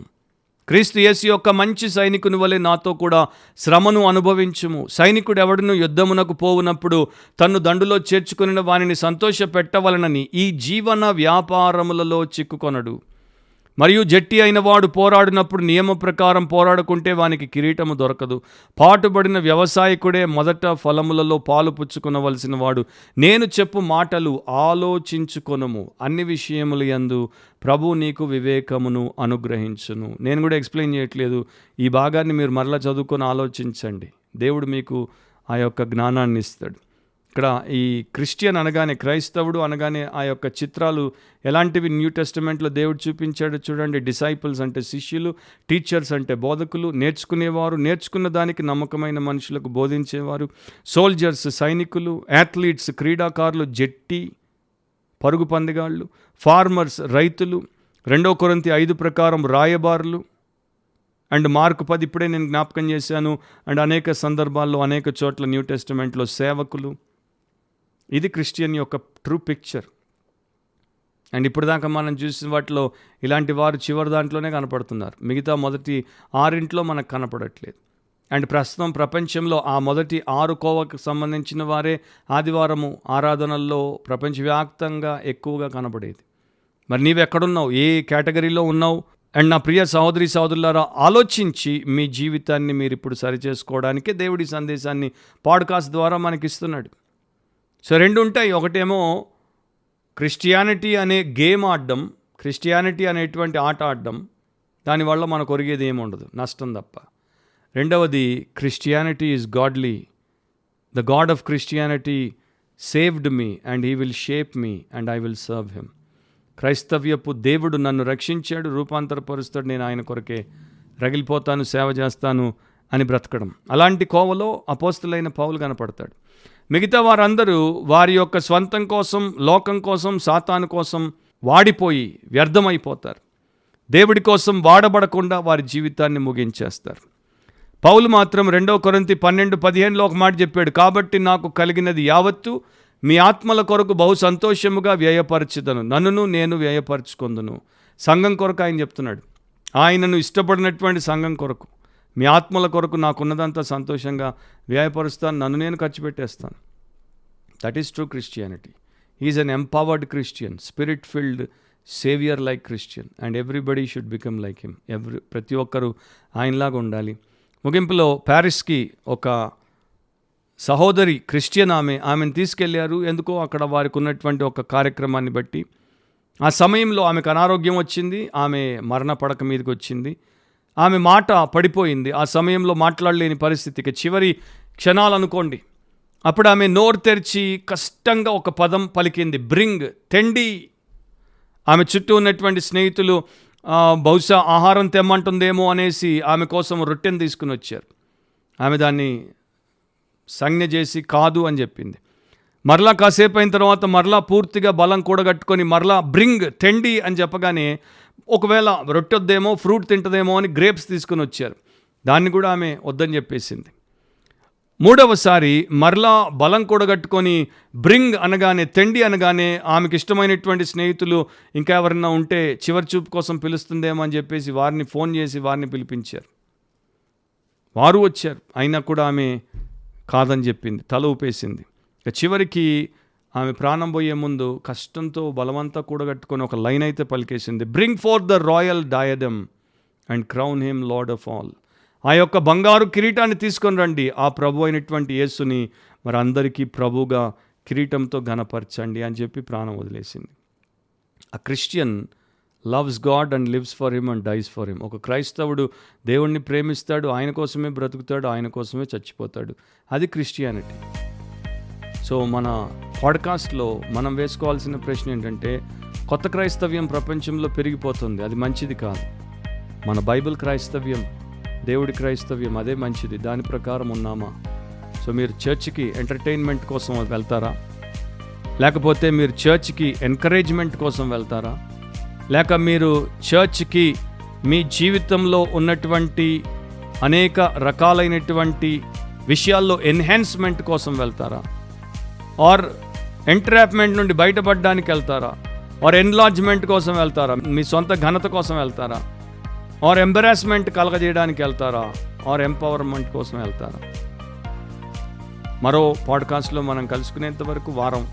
క్రీస్తు యేసు యొక్క మంచి సైనికుని వలె నాతో కూడా శ్రమను అనుభవించుము. సైనికుడు ఎవడును యుద్ధమునకు పోవునప్పుడు తన్ను దండులో చేర్చుకుని వానిని సంతోష పెట్టవలనని ఈ జీవన వ్యాపారములలో చిక్కుకొనడు. మరియు జట్టి అయిన వాడు పోరాడినప్పుడు నియమ ప్రకారం పోరాడుకుంటే వానికి కిరీటము దొరకదు. పాటుబడిన వ్యవసాయకుడే మొదట ఫలములలో పాలు పుచ్చుకొనవలసిన వాడు. నేను చెప్పు మాటలు ఆలోచించుకొనుము, అన్ని విషయముల యందు ప్రభు నీకు వివేకమును అనుగ్రహించును. నేను కూడా ఎక్స్ప్లెయిన్ చేయట్లేదు, ఈ భాగాన్ని మీరు మరలా చదువుకొని ఆలోచించండి, దేవుడు మీకు ఆ యొక్క జ్ఞానాన్ని ఇస్తాడు. ఇక్కడ ఈ క్రిస్టియన్ అనగానే, క్రైస్తవుడు అనగానే ఆ యొక్క చిత్రాలు ఎలాంటివి న్యూ టెస్టిమెంట్లో దేవుడు చూపించాడు చూడండి. డిసైపుల్స్ అంటే శిష్యులు, టీచర్స్ అంటే బోధకులు, నేర్చుకునేవారు, నేర్చుకున్న దానికి నమ్మకమైన మనుషులకు బోధించేవారు, సోల్జర్స్ సైనికులు, అథ్లీట్స్ క్రీడాకారులు, జట్టి పరుగు పందిగాళ్ళు, ఫార్మర్స్ రైతులు, 2 కొరింథీ 5 ప్రకారం రాయబారులు, అండ్ మార్కు 10 ఇప్పుడే నేను జ్ఞాపకం చేశాను. అండ్ అనేక సందర్భాల్లో అనేక చోట్ల న్యూ టెస్టిమెంట్లో సేవకులు. ఇది క్రిస్టియన్ యొక్క ట్రూ పిక్చర్. అండ్ ఇప్పుడు దాకా మనం చూసిన వాటిలో ఇలాంటి వారు చివరి దాంట్లోనే కనపడుతున్నారు, మిగతా మొదటి 6 మనకు కనపడట్లేదు. అండ్ ప్రస్తుతం ప్రపంచంలో ఆ మొదటి 6 కోవకు సంబంధించిన వారే ఆదివారము ఆరాధనల్లో ప్రపంచవ్యాప్తంగా ఎక్కువగా కనపడేది. మరి నీవెక్కడున్నావు, ఏ కేటగిరీలో ఉన్నావు? అండ్ నా ప్రియ సహోదరి సహోదరులారా, ఆలోచించి మీ జీవితాన్ని మీరు ఇప్పుడు సరిచేసుకోవడానికే దేవుడి సందేశాన్ని పాడ్కాస్ట్ ద్వారా మనకిస్తున్నాడు. సో 2 ఉంటాయి. ఒకటేమో క్రిస్టియానిటీ అనే గేమ్ ఆడడం, క్రిస్టియానిటీ అనేటువంటి ఆట ఆడడం, దానివల్ల మనకు ఒరిగేది ఏమి ఉండదు, నష్టం తప్ప. రెండవది, Christianity is godly. The God of Christianity saved me and he will shape me and I will serve him. క్రైస్తవ్యపు దేవుడు నన్ను రక్షించాడు, రూపాంతరపరుస్తాడు, నేను ఆయన కొరకే రగిలిపోతాను, సేవ చేస్తాను అని బ్రతకడం. అలాంటి కోవలో అపోస్తలుడైన పౌలు కనపడతాడు. మిగతా వారందరూ వారి యొక్క స్వంతం కోసం, లోకం కోసం, సాతాను కోసం వాడిపోయి వ్యర్థమైపోతారు. దేవుడి కోసం వాడబడకుండా వారి జీవితాన్ని ముగించేస్తారు. పౌలు మాత్రం 2 కొరింథీ 12:15 ఒక మాట చెప్పాడు, కాబట్టి నాకు కలిగినది యావత్తు మీ ఆత్మల కొరకు బహు సంతోషముగా వ్యయపరచుదను, నన్నును నేను వ్యయపరచుకొందును. సంఘం కొరకు ఆయన చెప్తున్నాడు, ఆయనను ఇష్టపడినటువంటి సంఘం కొరకు, మీ ఆత్మల కొరకు నాకున్నదంతా సంతోషంగా వ్యయపరుస్తాను, నన్ను నేను ఖర్చు పెట్టేస్తాను. That is true Christianity. Is an empowered Christian, spirit field saviour like Christian, and everybody should become like him. ప్రతి ఒక్కరూ ఆయనలాగా ఉండాలి. ముగింపులో ప్యారిస్కి ఒక సహోదరి క్రిస్టియన్ ఆమెను తీసుకెళ్లారు. ఎందుకో అక్కడ వారికి ఉన్నటువంటి ఒక కార్యక్రమాన్ని బట్టి. ఆ సమయంలో ఆమెకు అనారోగ్యం వచ్చింది, ఆమె మరణ పడక మీదకి వచ్చింది, ఆమె మాట పడిపోయింది. ఆ సమయంలో మాట్లాడలేని పరిస్థితికి చివరి క్షణాలు అనుకోండి. అప్పుడు ఆమె నోరు తెరిచి కష్టంగా ఒక పదం పలికింది, బ్రింగ్, తెండి. ఆమె చుట్టూ ఉన్నటువంటి స్నేహితులు బహుశా ఆహారం తెమ్మంటుందేమో అనేసి ఆమె కోసం రొట్టెను తీసుకుని వచ్చారు. ఆమె దాన్ని సంజ్ఞ చేసి కాదు అని చెప్పింది. మరలా కాసేపు అయిన తర్వాత మరలా పూర్తిగా బలం కూడగట్టుకొని మరలా బ్రింగ్, తెండి అని చెప్పగానే ఒకవేళ రొట్టెద్దేమో, ఫ్రూట్ తింటదేమో అని గ్రేప్స్ తీసుకుని వచ్చారు. దాన్ని కూడా ఆమె వద్దని చెప్పేసింది. మూడవసారి మరలా బలం కూడగట్టుకొని బ్రింగ్ అనగానే, తెండి అనగానే ఆమెకి ఇష్టమైనటువంటి స్నేహితులు ఇంకా ఎవరన్నా ఉంటే చివరి చూపు కోసం పిలుస్తుందేమో అని చెప్పేసి వారిని ఫోన్ చేసి వారిని పిలిపించారు. వారు వచ్చారు, అయినా కూడా ఆమె కాదని చెప్పింది, తల ఊపేసింది. ఇక చివరికి ఆమె ప్రాణం పోయే ముందు కష్టంతో బలమంతా కూడగట్టుకొని ఒక లైన్ అయితే పలికేసింది, bring forth the royal diadem and crown him Lord of all. ఆ యొక్క బంగారు కిరీటాన్ని తీసుకొని రండి, ఆ ప్రభు అయినటువంటి యేసుని మరి అందరికీ ప్రభుగా కిరీటంతో ఘనపరచండి అని చెప్పి ప్రాణం వదిలేసింది. A Christian loves God and lives for him and dies for him. ఒక క్రైస్తవుడు దేవుణ్ణి ప్రేమిస్తాడు, ఆయన కోసమే బ్రతుకుతాడు, ఆయన కోసమే చచ్చిపోతాడు. అది క్రిస్టియానిటీ. సో మన పాడ్కాస్ట్లో మనం వేసుకోవాల్సిన ప్రశ్న ఏంటంటే, కొత్త క్రైస్తవ్యం ప్రపంచంలో పెరిగిపోతుంది, అది మంచిది కాదు. మన బైబిల్ క్రైస్తవ్యం, దేవుడి క్రైస్తవ్యం అదే మంచిది, దాని ప్రకారం ఉన్నామా? సో మీరు చర్చ్కి ఎంటర్టైన్మెంట్ కోసం వెళ్తారా, లేకపోతే మీరు చర్చ్కి ఎంకరేజ్మెంట్ కోసం వెళ్తారా, లేక మీరు చర్చ్కి మీ జీవితంలో ఉన్నటువంటి అనేక రకాలైనటువంటి విషయాల్లో ఎన్హాన్స్మెంట్ కోసం వెళ్తారా, ఆర్ ఎంట్రాప్మెంట్ నుండి బయటపడడానికి వెళ్తారా, ఆర్ ఎన్లార్జ్మెంట్ కోసం వెళ్తారా, మీ సొంత ఘనత కోసం వెళ్తారా, ఆర్ ఎంబరాస్మెంట్ కలగజేయడానికి వెళ్తారా, ఆర్ ఎంపవర్మెంట్ కోసం వెళ్తారా? మరో పాడ్కాస్ట్లో మనం కలుసుకునేంత వరకు వారం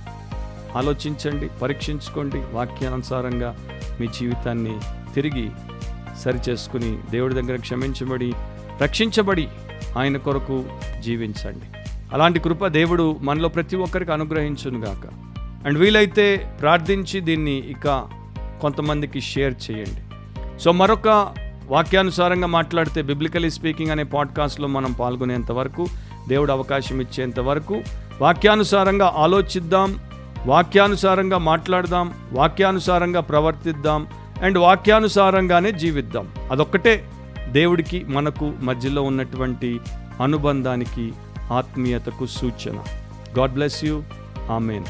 ఆలోచించండి, పరీక్షించుకోండి, వాక్యానుసారంగా మీ జీవితాన్ని తిరిగి సరిచేసుకుని దేవుడి దగ్గర క్షమించబడి రక్షించబడి ఆయన కొరకు జీవించండి. అలాంటి కృప దేవుడు మనలో ప్రతి ఒక్కరికి అనుగ్రహించునుగాక. అండ్ వీలైతే ప్రార్థించి దీన్ని ఇక కొంతమందికి షేర్ చేయండి. సో మరొక వాక్యానుసారంగా మాట్లాడితే బిబ్లికలీ స్పీకింగ్ అనే పాడ్కాస్ట్లో మనం పాల్గొనేంత వరకు, దేవుడు అవకాశం ఇచ్చేంత వరకు వాక్యానుసారంగా ఆలోచిద్దాం, వాక్యానుసారంగా మాట్లాడదాం, వాక్యానుసారంగా ప్రవర్తిద్దాం, అండ్ వాక్యానుసారంగానే జీవిద్దాం. అదొక్కటే దేవుడికి మనకు మధ్యలో ఉన్నటువంటి అనుబంధానికి, ఆత్మీయతకు సూచన. God bless you. ఆమేన్.